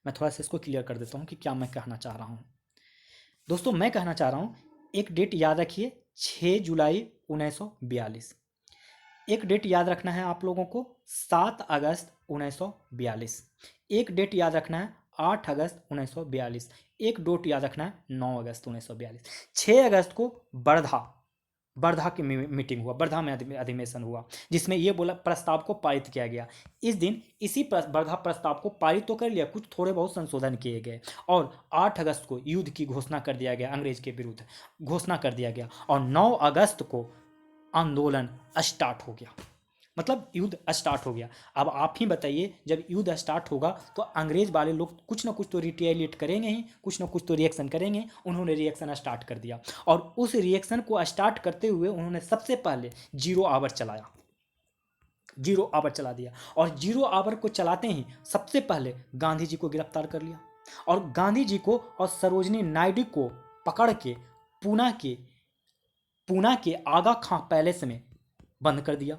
मैं थोड़ा सा इसको क्लियर कर देता हूँ कि क्या मैं कहना चाह रहा हूँ। दोस्तों मैं कहना चाह रहा हूँ, एक डेट याद रखिए, 6 जुलाई 1942। एक डेट याद रखना है आप लोगों को, 7 अगस्त 1942। एक डेट याद रखना है, 8 अगस्त 1942। एक डेट याद रखना है, 9 अगस्त 1942। 6 अगस्त को वर्धा की मीटिंग हुआ, वर्धा में अधिवेशन हुआ, जिसमें ये बोला प्रस्ताव को पारित किया गया। इस दिन इसी वर्धा प्रस्ताव को पारित तो कर लिया, कुछ थोड़े बहुत संशोधन किए गए, और 8 अगस्त को युद्ध की घोषणा कर दिया गया, अंग्रेज के विरुद्ध घोषणा कर दिया गया, और 9 अगस्त को आंदोलन स्टार्ट हो गया, मतलब युद्ध स्टार्ट हो गया। अब आप ही बताइए, जब युद्ध स्टार्ट होगा तो अंग्रेज वाले लोग कुछ ना कुछ तो रिटेलिएट करेंगे ही, कुछ ना कुछ तो रिएक्शन करेंगे। उन्होंने रिएक्शन स्टार्ट कर दिया, और उस रिएक्शन को स्टार्ट करते हुए उन्होंने सबसे पहले 0 आवर चलाया, 0 आवर चला दिया। और 0 आवर को चलाते ही सबसे पहले गांधी जी को गिरफ्तार कर लिया, और गांधी जी को और सरोजनी नायडू को पकड़ के पूना के आगा खां पैलेस में बंद कर दिया।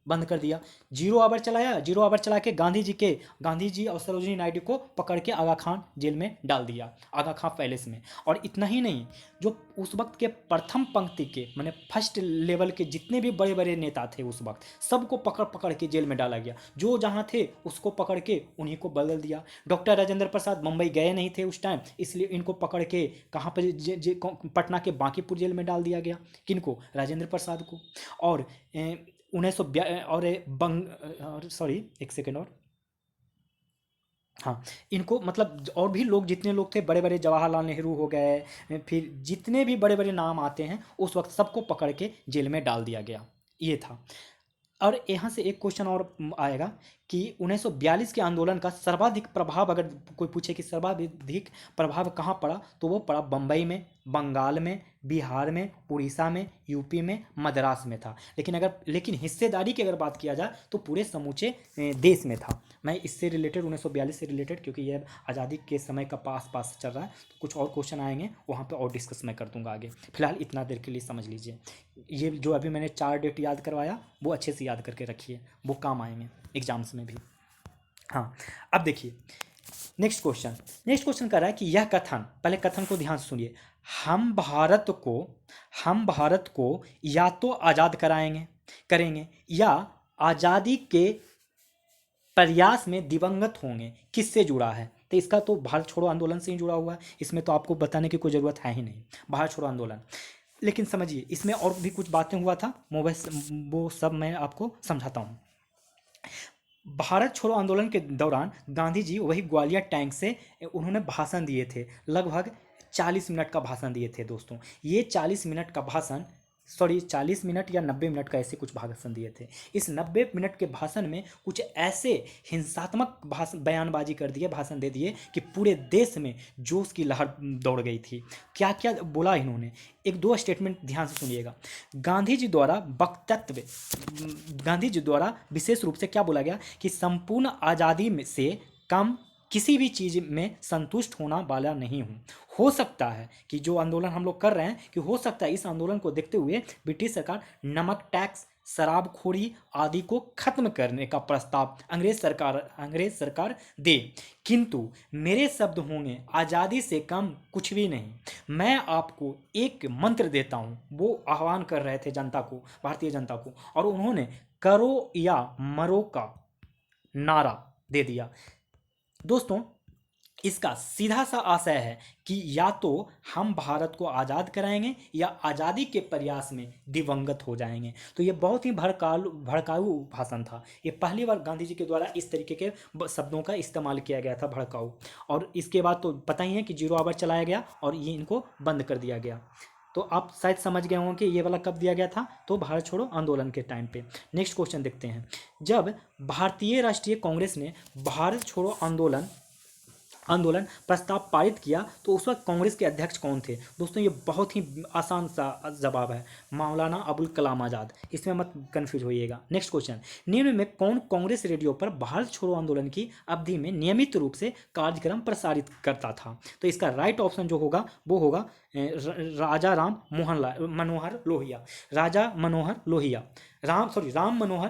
बंद कर दिया। 0 आवर चलाया, 0 आवर चला के गांधी जी और सरोजिनी नायडू को पकड़ के आगा खान जेल में डाल दिया, आगा खान पैलेस में। और इतना ही नहीं, जो उस वक्त के प्रथम पंक्ति के माने फर्स्ट लेवल के जितने भी बड़े बड़े नेता थे उस वक्त, सबको पकड़ पकड़ के जेल में डाला गया। जो जहाँ थे उसको पकड़ के उन्हीं को बदल दिया। डॉक्टर राजेंद्र प्रसाद मुंबई गए नहीं थे उस टाइम, इसलिए इनको पकड़ के कहाँ पर पटना के बांकीपुर जेल में डाल दिया गया। किनको? राजेंद्र प्रसाद को। और 1900 और सॉरी एक सेकेंड और, हाँ, इनको मतलब और भी लोग जितने लोग थे बड़े बड़े, जवाहरलाल नेहरू हो गए, फिर जितने भी बड़े बड़े नाम आते हैं उस वक्त सबको पकड़ के जेल में डाल दिया गया। ये था। और यहाँ से एक क्वेश्चन और आएगा कि 1942 के आंदोलन का सर्वाधिक प्रभाव, अगर कोई पूछे कि सर्वाधिक प्रभाव कहाँ पड़ा, तो वो पड़ा बम्बई में, बंगाल में, बिहार में, उड़ीसा में, यूपी में, मद्रास में था। लेकिन हिस्सेदारी की अगर बात किया जाए तो पूरे समूचे देश में था। मैं इससे रिलेटेड 1942 से रिलेटेड, क्योंकि ये आज़ादी के समय का पास चल रहा है, तो कुछ और क्वेश्चन आएंगे वहाँ पे और डिस्कस मैं कर दूंगा आगे। फिलहाल इतना देर के लिए समझ लीजिए। ये जो अभी मैंने 4 डेट याद करवाया वो अच्छे से याद करके रखिए, वो काम आएंगे एग्जाम्स में भी। हाँ, अब देखिए नेक्स्ट क्वेश्चन कह रहा है कि यह कथन, पहले कथन को ध्यान से सुनिए, हम भारत को या तो आज़ाद करेंगे या आज़ादी के प्रयास में दिवंगत होंगे, किससे जुड़ा है? तो इसका तो भारत छोड़ो आंदोलन से ही जुड़ा हुआ है, इसमें तो आपको बताने की कोई ज़रूरत है ही नहीं, भारत छोड़ो आंदोलन। लेकिन समझिए इसमें और भी कुछ बातें हुआ था, वो सब मैं आपको समझाता हूँ। भारत छोड़ो आंदोलन के दौरान गांधी जी वही ग्वालियर टैंक से उन्होंने भाषण दिए थे, लगभग 40 मिनट का भाषण दिए थे दोस्तों। ये 40 मिनट का भाषण, सॉरी 40 मिनट या 90 मिनट का ऐसे कुछ भाषण दिए थे। इस 90 मिनट के भाषण में कुछ ऐसे हिंसात्मक बयानबाजी कर दिए, भाषण दे दिए कि पूरे देश में जोश की लहर दौड़ गई थी। क्या क्या बोला इन्होंने, एक दो स्टेटमेंट ध्यान से सुनिएगा। गांधी जी द्वारा विशेष रूप से क्या बोला गया कि संपूर्ण आज़ादी में से कम किसी भी चीज़ में संतुष्ट होना वाला नहीं हूँ। हो सकता है कि जो आंदोलन हम लोग कर रहे हैं, कि हो सकता है इस आंदोलन को देखते हुए ब्रिटिश सरकार नमक टैक्स, शराबखोरी आदि को खत्म करने का प्रस्ताव अंग्रेज सरकार दे, किंतु मेरे शब्द होंगे आज़ादी से कम कुछ भी नहीं। मैं आपको एक मंत्र देता हूँ, वो आह्वान कर रहे थे जनता को, भारतीय जनता को, और उन्होंने करो या मरो का नारा दे दिया। दोस्तों, इसका सीधा सा आशय है कि या तो हम भारत को आज़ाद कराएंगे या आज़ादी के प्रयास में दिवंगत हो जाएंगे। तो ये बहुत ही भड़काऊ भाषण था। ये पहली बार गांधी जी के द्वारा इस तरीके के शब्दों का इस्तेमाल किया गया था, भड़काऊ। और इसके बाद तो पता ही है कि 0 आवर चलाया गया और ये इनको बंद कर दिया गया। तो आप शायद समझ गए होंगे कि ये वाला कब दिया गया था, तो भारत छोड़ो आंदोलन के टाइम पे। नेक्स्ट क्वेश्चन देखते हैं। जब भारतीय राष्ट्रीय कांग्रेस ने भारत छोड़ो आंदोलन प्रस्ताव पारित किया तो उस वक्त कांग्रेस के अध्यक्ष कौन थे? दोस्तों ये बहुत ही आसान सा जवाब है, मौलाना अबुल कलाम आज़ाद। इसमें मत कंफ्यूज होइएगा। नेक्स्ट क्वेश्चन, निम्न में कौन कांग्रेस रेडियो पर भारत छोड़ो आंदोलन की अवधि में नियमित रूप से कार्यक्रम प्रसारित करता था? तो इसका राइट ऑप्शन जो होगा वो होगा राम मनोहर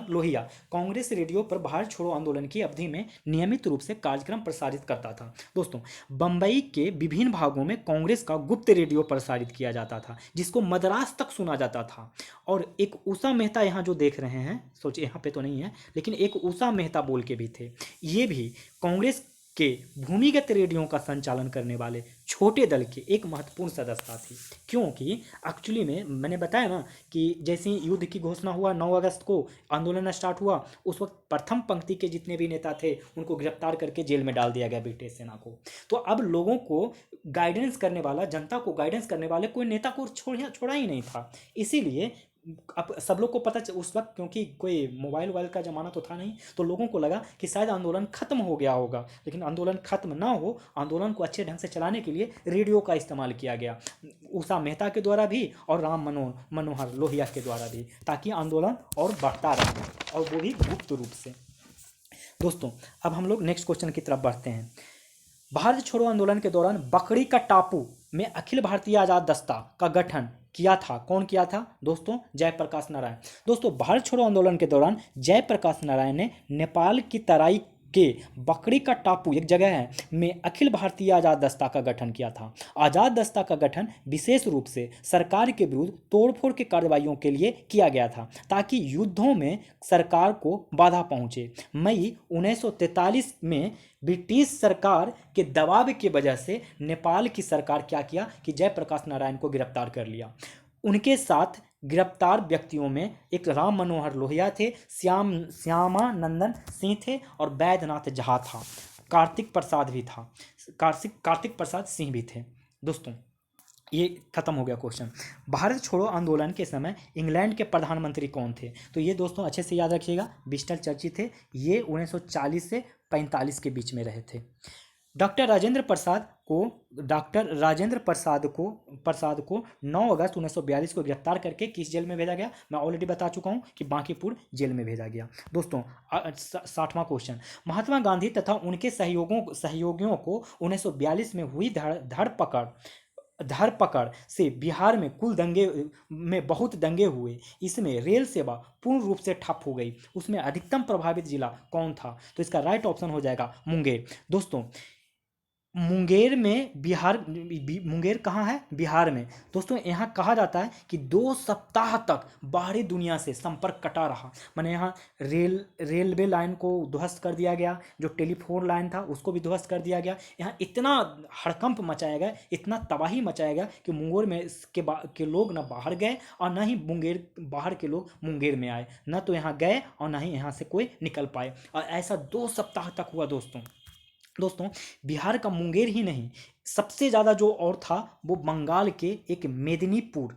लोहिया कांग्रेस रेडियो पर भारत छोड़ो आंदोलन की अवधि में नियमित रूप से कार्यक्रम प्रसारित करता था। दोस्तों, बंबई के विभिन्न भागों में कांग्रेस का गुप्त रेडियो प्रसारित किया जाता था, जिसको मद्रास तक सुना जाता था। और एक उषा मेहता यहाँ जो देख रहे हैं, सोचिए यहाँ पे तो नहीं है, लेकिन एक उषा मेहता बोल के भी थे, ये भी कांग्रेस के भूमिगत रेडियो का संचालन करने वाले छोटे दल के एक महत्वपूर्ण सदस्य थी। क्योंकि एक्चुअली में मैंने बताया ना कि जैसे ही युद्ध की घोषणा हुआ, 9 अगस्त को आंदोलन स्टार्ट हुआ, उस वक्त प्रथम पंक्ति के जितने भी नेता थे उनको गिरफ्तार करके जेल में डाल दिया गया ब्रिटिश सेना को। तो अब लोगों को गाइडेंस करने वाला, जनता को गाइडेंस करने वाले कोई नेता को छोड़ा ही नहीं था। इसीलिए अब सब लोग को पता उस वक्त, क्योंकि कोई मोबाइल का ज़माना तो था नहीं, तो लोगों को लगा कि शायद आंदोलन खत्म हो गया होगा। लेकिन आंदोलन खत्म ना हो, आंदोलन को अच्छे ढंग से चलाने के लिए रेडियो का इस्तेमाल किया गया, उषा मेहता के द्वारा भी और राम मनोहर लोहिया के द्वारा भी, ताकि आंदोलन और बढ़ता रहे, और वो भी गुप्त रूप से। दोस्तों, अब हम लोग नेक्स्ट क्वेश्चन की तरफ बढ़ते हैं। भारत छोड़ो आंदोलन के दौरान बकरी का टापू में अखिल भारतीय आज़ाद दस्ता का गठन किया था। कौन किया था दोस्तों? जयप्रकाश नारायण। दोस्तों भारत छोड़ो आंदोलन के दौरान जयप्रकाश नारायण ने नेपाल की तराई के बकरी का टापू एक जगह है में अखिल भारतीय आज़ाद दस्ता का गठन किया था। आज़ाद दस्ता का गठन विशेष रूप से सरकार के विरुद्ध तोड़फोड़ के कार्रवाइयों के लिए किया गया था ताकि युद्धों में सरकार को बाधा पहुंचे। मई 1943 में ब्रिटिश सरकार के दबाव की वजह से नेपाल की सरकार क्या किया कि जयप्रकाश नारायण को गिरफ्तार कर लिया। उनके साथ गिरफ्तार व्यक्तियों में एक राम मनोहर लोहिया थे, श्यामानंदन सिंह थे और बैद्यनाथ झा था। कार्तिक प्रसाद भी था, कार्तिक प्रसाद सिंह भी थे। दोस्तों ये खत्म हो गया क्वेश्चन। भारत छोड़ो आंदोलन के समय इंग्लैंड के प्रधानमंत्री कौन थे? तो ये दोस्तों अच्छे से याद रखिएगा, विंस्टन चर्चिल थे। ये 1940 से 45 के बीच में रहे थे। डॉक्टर राजेंद्र प्रसाद को 9 अगस्त 1942 को गिरफ्तार करके किस जेल में भेजा गया? मैं ऑलरेडी बता चुका हूं कि बांकीपुर जेल में भेजा गया। दोस्तों 60वां क्वेश्चन, महात्मा गांधी तथा उनके सहयोगियों को 1942 में हुई धरपकड़ से बिहार में कुल दंगे में बहुत दंगे हुए। इसमें रेल सेवा पूर्ण रूप से ठप हो गई। उसमें अधिकतम प्रभावित जिला कौन था? तो इसका राइट ऑप्शन हो जाएगा मुंगेर। दोस्तों मुंगेर में मुंगेर कहाँ है? बिहार में। दोस्तों यहाँ कहा जाता है कि 2 सप्ताह तक बाहरी दुनिया से संपर्क कटा रहा। मैंने यहाँ रेलवे लाइन को ध्वस्त कर दिया गया, जो टेलीफोन लाइन था उसको भी ध्वस्त कर दिया गया। यहाँ इतना हड़कंप मचाया गया, इतना तबाही मचाया गया कि मुंगेर में के लोग न बाहर गए और न ही बाहर के लोग मुंगेर में आए। न तो यहाँ गए और न ही यहाँ से कोई निकल पाए, और ऐसा 2 सप्ताह तक हुआ। दोस्तों बिहार का मुंगेर ही नहीं, सबसे ज़्यादा जो और था वो बंगाल के एक मेदिनीपुर,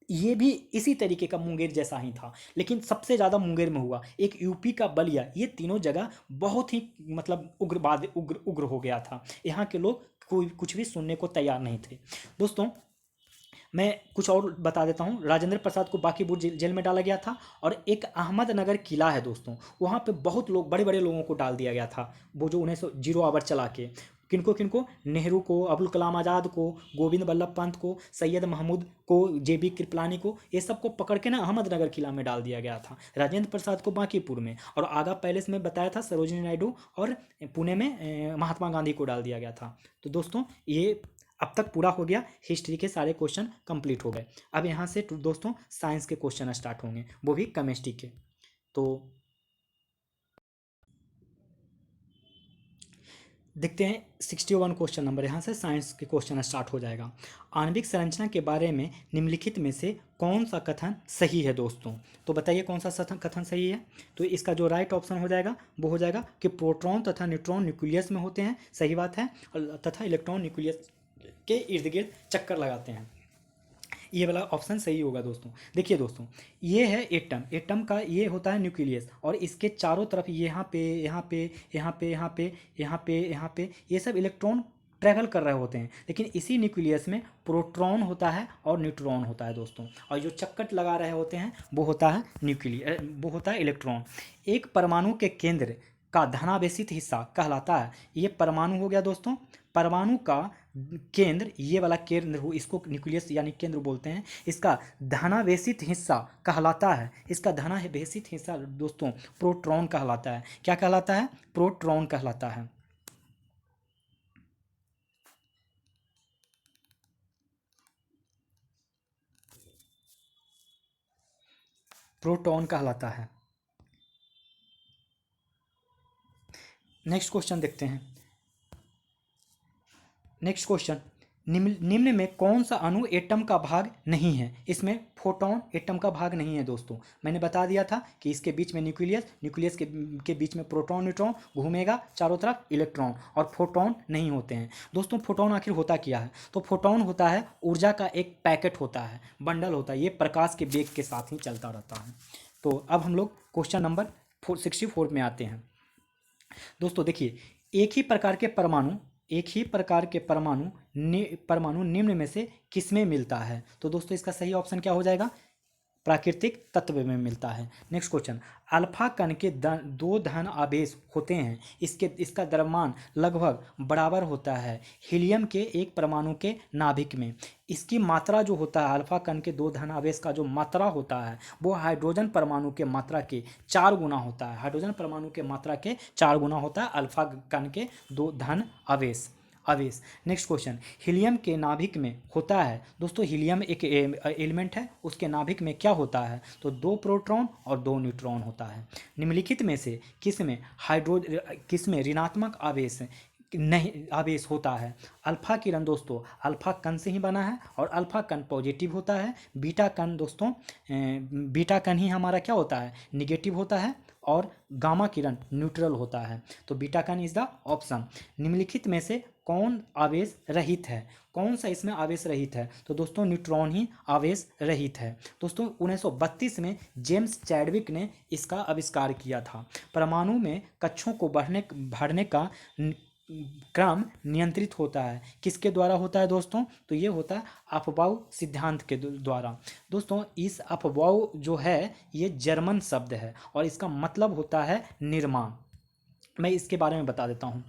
ये भी इसी तरीके का मुंगेर जैसा ही था, लेकिन सबसे ज़्यादा मुंगेर में हुआ। एक यूपी का बलिया, ये तीनों जगह बहुत ही मतलब उग्र हो गया था। यहाँ के लोग कोई कुछ भी सुनने को तैयार नहीं थे। दोस्तों मैं कुछ और बता देता हूँ। राजेंद्र प्रसाद को बांकीपुर जेल में डाला गया था, और एक अहमदनगर किला है दोस्तों, वहाँ पे बहुत लोग, बड़े बड़े लोगों को डाल दिया गया था। वो जो 1900 आवर चला के, किनको नेहरू को, अब्दुल कलाम आज़ाद को, गोविंद बल्लभ पंत को, सैयद महमूद को, जेबी कृपलानी को, ये सबको पकड़ के ना अहमदनगर किला में डाल दिया गया था। राजेंद्र प्रसाद को बांकीपुर में, और आगा पैलेस में बताया था सरोजिनी नायडू, और पुणे में महात्मा गांधी को डाल दिया गया था। तो दोस्तों ये अब तक पूरा हो गया, हिस्ट्री के सारे क्वेश्चन कंप्लीट हो गए। अब यहाँ से दोस्तों साइंस के क्वेश्चन स्टार्ट होंगे, वो भी केमिस्ट्री के। तो देखते हैं 61 क्वेश्चन नंबर, यहाँ से साइंस के क्वेश्चन स्टार्ट हो जाएगा। आणविक संरचना के बारे में निम्नलिखित में से कौन सा कथन सही है दोस्तों? तो बताइए कौन सा कथन सही है? तो इसका जो राइट ऑप्शन हो जाएगा वो हो जाएगा कि प्रोटॉन तथा न्यूट्रॉन न्यूक्लियस में होते हैं, सही बात है, और तथा इलेक्ट्रॉन न्यूक्लियस के इर्द गिर्द चक्कर लगाते हैं। ये वाला ऑप्शन सही होगा दोस्तों। देखिए दोस्तों, ये है एटम का ये होता है न्यूक्लियस, और इसके चारों तरफ यहाँ पे ये सब इलेक्ट्रॉन ट्रैवल कर रहे होते हैं, लेकिन इसी न्यूक्लियस में प्रोटॉन होता है और न्यूट्रॉन होता है दोस्तों, और जो चक्कर लगा रहे होते हैं वो होता है इलेक्ट्रॉन। एक परमाणु के केंद्र का धनावेशित हिस्सा कहलाता है, ये परमाणु हो गया दोस्तों। परमाणु का केंद्र, ये वाला केंद्र हो, इसको न्यूक्लियस यानी केंद्र बोलते हैं। इसका धनावेशित हिस्सा कहलाता है, इसका धनावेशित हिस्सा दोस्तों प्रोटॉन कहलाता है। क्या कहलाता है? प्रोटॉन कहलाता है। प्रोटॉन कहलाता है। नेक्स्ट क्वेश्चन देखते हैं। नेक्स्ट क्वेश्चन, निम्न में कौन सा अणु एटम का भाग नहीं है? इसमें फोटॉन एटम का भाग नहीं है दोस्तों। मैंने बता दिया था कि इसके बीच में न्यूक्लियस के बीच में प्रोटॉन न्यूट्रॉन घूमेगा, चारों तरफ इलेक्ट्रॉन, और फोटॉन नहीं होते हैं दोस्तों। फोटॉन आखिर होता क्या है? तो फोटॉन होता है ऊर्जा का एक पैकेट होता है, बंडल होता है, ये प्रकाश के वेग के साथ ही चलता रहता है। तो अब हम लोग क्वेश्चन नंबर 64 में आते हैं। दोस्तों देखिए, एक ही प्रकार के परमाणु निम्न में से किसमें मिलता है? तो दोस्तों इसका सही ऑप्शन क्या हो जाएगा? प्राकृतिक तत्व में मिलता है। नेक्स्ट क्वेश्चन, अल्फा कण के दो धन आवेश होते हैं, इसका द्रव्यमान लगभग बराबर होता है हीलियम के एक परमाणु के नाभिक में। इसकी मात्रा जो होता है, अल्फा कण के दो धन आवेश का जो मात्रा होता है वो हाइड्रोजन परमाणु के मात्रा के 4 गुना होता है। हाइड्रोजन परमाणु के मात्रा के 4 गुना होता है अल्फा कण के दो धन आवेश। नेक्स्ट क्वेश्चन, हीलियम के नाभिक में होता है दोस्तों, हीलियम एक एलिमेंट है, उसके नाभिक में क्या होता है, तो 2 प्रोटॉन और 2 न्यूट्रॉन होता है। निम्नलिखित में से किसमें ऋणात्मक आवेश होता है। अल्फा किरण दोस्तों अल्फा कण से ही बना है और अल्फा कण पॉजिटिव होता है। बीटा कण दोस्तों बीटा कण ही हमारा क्या होता है, निगेटिव होता है और गामा किरण न्यूट्रल होता है। तो बीटा कण इज द ऑप्शन। निम्नलिखित में से कौन आवेश रहित है, कौन सा इसमें आवेश रहित है, तो दोस्तों न्यूट्रॉन ही आवेश रहित है। दोस्तों 1932 में जेम्स चैडविक ने इसका आविष्कार किया था। परमाणु में कक्षों को भरने का क्रम नियंत्रित होता है, किसके द्वारा होता है दोस्तों, तो ये होता है अफबाउ सिद्धांत के द्वारा। दोस्तों इस अफबाउ जो है ये जर्मन शब्द है और इसका मतलब होता है निर्माण। मैं इसके बारे में बता देता हूँ,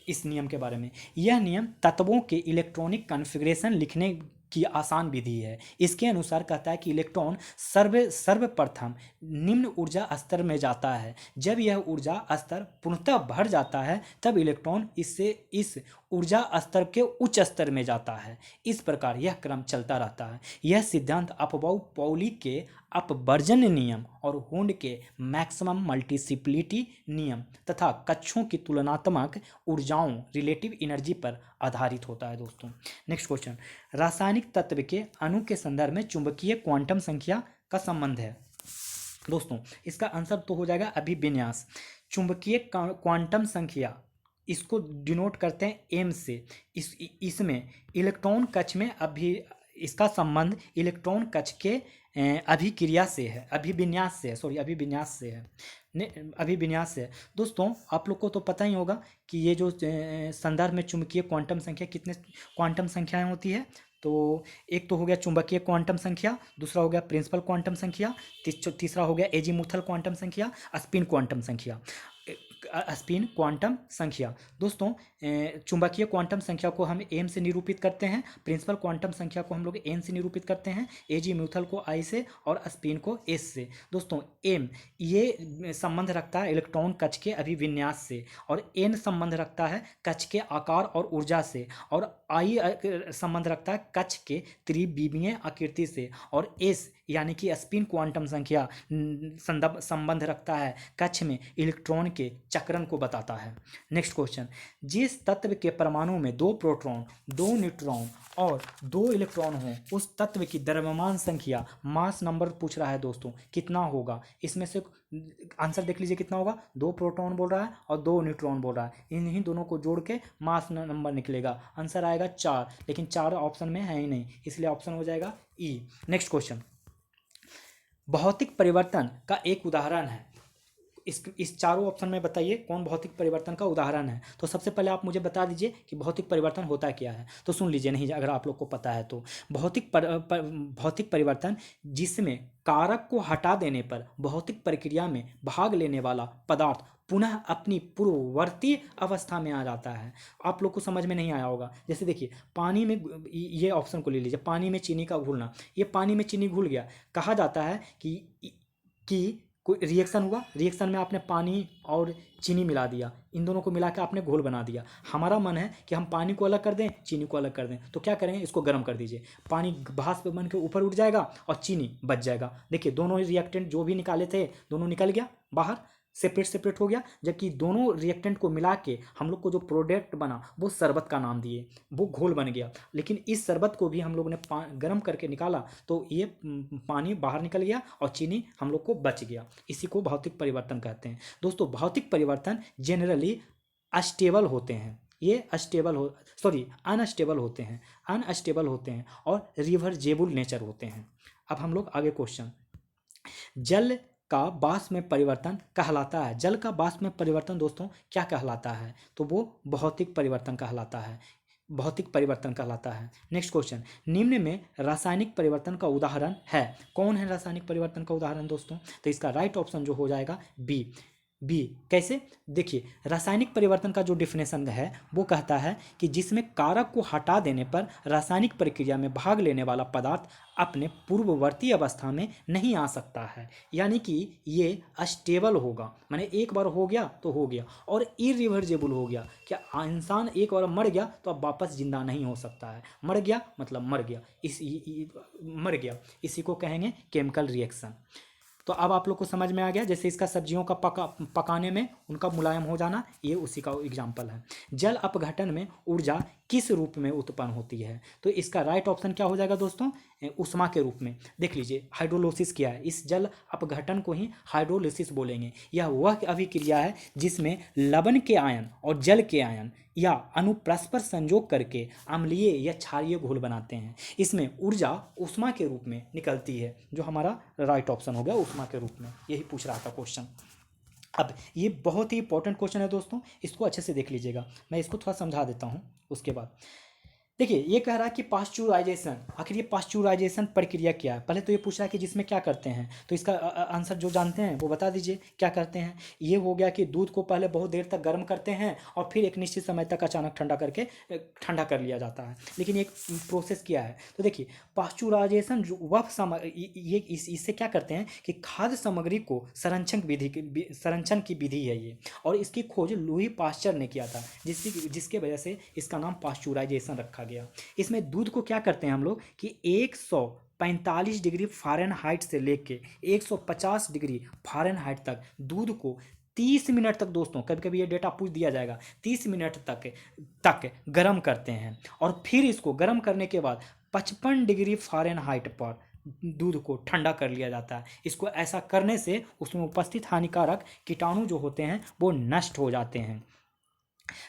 इस नियम के बारे में। यह नियम तत्वों के इलेक्ट्रॉनिक कॉन्फ़िगरेशन लिखने की आसान विधि है। इसके अनुसार कहता है कि इलेक्ट्रॉन सर्वप्रथम निम्न ऊर्जा स्तर में जाता है। जब यह ऊर्जा स्तर पूर्णतः भर जाता है तब इलेक्ट्रॉन इस ऊर्जा स्तर के उच्च स्तर में जाता है। इस प्रकार यह क्रम चलता रहता है। यह सिद्धांत अफबाउ पाउली के अपवर्जन नियम और हुंड के मैक्सिमम मल्टीसिप्लिटी नियम तथा कक्षों की तुलनात्मक ऊर्जाओं रिलेटिव एनर्जी पर आधारित होता है दोस्तों। नेक्स्ट क्वेश्चन, रासायनिक तत्व के अणु के संदर्भ में चुंबकीय क्वांटम संख्या का संबंध है। दोस्तों इसका आंसर तो हो जाएगा अभिविन्यास। चुंबकीय क्वांटम संख्या इसको डिनोट करते हैं एम से। इसमें इलेक्ट्रॉन कक्ष में इसका संबंध इलेक्ट्रॉन कक्ष के अभिक्रिया से है, अभिविन्यास से है। दोस्तों आप लोग को तो पता ही होगा कि ये जो संदर्भ में चुंबकीय क्वांटम संख्या, कितने क्वांटम संख्याएं होती है, तो एक तो हो गया चुंबकीय क्वांटम संख्या, दूसरा हो गया प्रिंसिपल क्वांटम संख्या, तीसरा हो गया एजीमुथल क्वांटम संख्या, स्पिन क्वांटम संख्या। दोस्तों चुंबकीय क्वांटम संख्या को हम एम से निरूपित करते हैं, प्रिंसिपल क्वांटम संख्या को हम लोग एन से निरूपित करते हैं, एजीम्यूथल को आई से और स्पिन को एस से। दोस्तों एम ये संबंध रखता है इलेक्ट्रॉन कक्ष के अभिविन्यास से, और एन संबंध रखता है कक्ष के आकार और ऊर्जा से, और आई संबंध रखता है कक्ष के त्रिविमीय आकृति से, और एस यानी कि स्पिन क्वांटम संख्या संबंध रखता है कक्ष में इलेक्ट्रॉन के चक्रण को बताता है। नेक्स्ट क्वेश्चन, जिस तत्व के परमाणु में 2 प्रोटॉन 2 न्यूट्रॉन और 2 इलेक्ट्रॉन हो उस तत्व की द्रव्यमान संख्या, मास नंबर पूछ रहा है दोस्तों, कितना होगा। इसमें से आंसर देख लीजिए कितना होगा, 2 प्रोटॉन बोल रहा है और 2 न्यूट्रॉन बोल रहा है, इन्हीं दोनों को जोड़ के मास नंबर निकलेगा। आंसर आएगा 4, लेकिन 4 ऑप्शन में है ही नहीं, इसलिए ऑप्शन हो जाएगा ई। नेक्स्ट क्वेश्चन, भौतिक परिवर्तन का एक उदाहरण है। इस चारों ऑप्शन में बताइए कौन भौतिक परिवर्तन का उदाहरण है। तो सबसे पहले आप मुझे बता दीजिए कि भौतिक परिवर्तन होता क्या है। तो सुन लीजिए, नहीं अगर आप लोग को पता है तो, भौतिक परिवर्तन जिसमें कारक को हटा देने पर भौतिक प्रक्रिया में भाग लेने वाला पदार्थ पुनः अपनी पूर्ववर्ती अवस्था में आ जाता है। आप लोग को समझ में नहीं आया होगा। जैसे देखिए पानी में, ये ऑप्शन को ले लीजिए, पानी में चीनी का घुलना। ये पानी में चीनी घुल गया, कहा जाता है कि कोई रिएक्शन हुआ, रिएक्शन में आपने पानी और चीनी मिला दिया, इन दोनों को मिला के आपने घोल बना दिया। हमारा मन है कि हम पानी को अलग कर दें, चीनी को अलग कर दें, तो क्या करेंगे, इसको गर्म कर दीजिए, पानी भाप बन के ऊपर उठ जाएगा और चीनी बच जाएगा। देखिए दोनों रिएक्टेंट जो भी निकाले थे दोनों निकल गया बाहर, सेपरेट हो गया। जबकि दोनों रिएक्टेंट को मिला के हम लोग को जो प्रोडक्ट बना वो शरबत का नाम दिए, वो घोल बन गया। लेकिन इस शरबत को भी हम लोग ने गर्म करके निकाला तो ये पानी बाहर निकल गया और चीनी हम लोग को बच गया। इसी को भौतिक परिवर्तन कहते हैं। दोस्तों भौतिक परिवर्तन जनरली अस्टेबल होते हैं, ये अनस्टेबल होते हैं और रिवर्जेबल नेचर होते हैं। अब हम लोग आगे क्वेश्चन, जल का वाष्प में परिवर्तन कहलाता है। जल का वाष्प में परिवर्तन दोस्तों क्या कहलाता है, तो वो भौतिक परिवर्तन कहलाता है। भौतिक परिवर्तन कहलाता है। नेक्स्ट क्वेश्चन, निम्न में रासायनिक परिवर्तन का उदाहरण है। कौन है रासायनिक परिवर्तन का उदाहरण दोस्तों? तो इसका राइट ऑप्शन जो हो जाएगा बी। बी कैसे? देखिए, रासायनिक परिवर्तन का जो डिफिनेशन है वो कहता है कि जिसमें कारक को हटा देने पर रासायनिक प्रक्रिया में भाग लेने वाला पदार्थ अपने पूर्ववर्ती अवस्था में नहीं आ सकता है, यानी कि ये अस्टेबल होगा, माने एक बार हो गया तो हो गया, और इरिवर्जेबल हो गया। क्या इंसान एक बार मर गया तो अब वापस जिंदा नहीं हो सकता है, मर गया मतलब मर गया, मर गया, इसी को कहेंगे केमिकल रिएक्शन। तो अब आप लोग को समझ में आ गया, जैसे इसका सब्जियों का पकाने में उनका मुलायम हो जाना, ये उसी का एग्जाम्पल है। जल अपघटन में ऊर्जा किस रूप में उत्पन्न होती है? तो इसका राइट ऑप्शन क्या हो जाएगा दोस्तों? उष्मा के रूप में। देख लीजिए, हाइड्रोलिसिस क्या है, इस जल अपघटन को ही हाइड्रोलिसिस बोलेंगे। यह वह अभिक्रिया है जिसमें लवण के आयन और जल के आयन या अणु परस्पर संयोग करके अम्लीय या क्षारीय घोल बनाते हैं। इसमें ऊर्जा उष्मा के रूप में निकलती है, जो हमारा राइट ऑप्शन हो गया, उष्मा के रूप में। यही पूछ रहा था क्वेश्चन। अब ये बहुत ही इंपॉर्टेंट क्वेश्चन है दोस्तों, इसको अच्छे से देख लीजिएगा। मैं इसको थोड़ा समझा देता हूँ उसके बाद। देखिए, ये कह रहा है कि पास्चुराइजेशन, आखिर ये पास्चुराइजेशन प्रक्रिया क्या है? पहले तो ये पूछ रहा है कि जिसमें क्या करते हैं, तो इसका आंसर जो जानते हैं वो बता दीजिए क्या करते हैं। ये हो गया कि दूध को पहले बहुत देर तक गर्म करते हैं और फिर एक निश्चित समय तक अचानक ठंडा करके ठंडा कर लिया जाता है। लेकिन एक प्रोसेस क्या है, तो देखिए, पास्चुराइजेशन वह ये इससे क्या करते हैं कि खाद्य सामग्री को संरक्षण की विधि है ये, और इसकी खोज लुई पास्चर ने किया था, जिसके वजह से इसका नाम पास्चुराइजेशन रखा गया। इसमें दूध को क्या करते हैं हम लोग कि 145 डिग्री फ़ारेनहाइट से लेके 150 डिग्री फ़ारेनहाइट तक दूध को 30 मिनट तक, दोस्तों कभी कभी ये डेटा पूछ दिया जाएगा, 30 मिनट तक गर्म करते हैं, और फिर इसको गर्म करने के बाद 55 डिग्री फ़ारेनहाइट पर दूध को ठंडा कर लिया जाता है। इसको ऐसा करने से उसमें उपस्थित हानिकारक कीटाणु जो होते हैं वो नष्ट हो जाते हैं।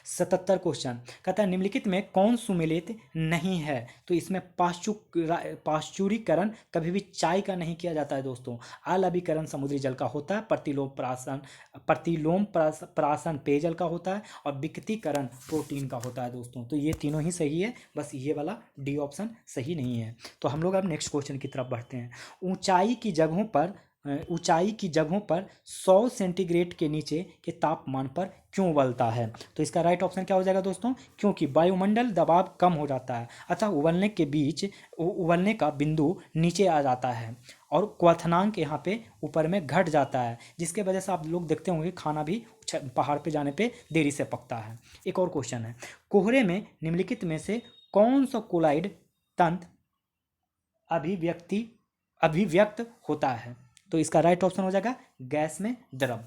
77 क्वेश्चन कहता है निम्नलिखित में कौन सुमेलित नहीं है? तो इसमें पाश्चुरीकरण कभी भी चाय का नहीं किया जाता है दोस्तों। अलवणीकरण समुद्री जल का होता है, प्रतिलोम प्राशन पेयजल का होता है, और विकृतीकरण प्रोटीन का होता है दोस्तों। तो ये तीनों ही सही है, बस ये वाला डी ऑप्शन सही नहीं है। तो हम लोग अब नेक्स्ट क्वेश्चन की तरफ बढ़ते हैं। ऊंचाई की जगहों पर 100 सेंटीग्रेड के नीचे के तापमान पर क्यों उबलता है? तो इसका राइट ऑप्शन क्या हो जाएगा दोस्तों? क्योंकि वायुमंडल दबाव कम हो जाता है, अतः उबलने का बिंदु नीचे आ जाता है, और क्वथनांक यहाँ पे ऊपर में घट जाता है, जिसके वजह से आप लोग देखते होंगे खाना भी पहाड़ पे जाने पे देरी से पकता है। एक और क्वेश्चन है, कोहरे में निम्नलिखित में से कौन सा कोलाइड तंत्र अभिव्यक्त होता है? तो इसका राइट ऑप्शन हो जाएगा गैस में द्रव।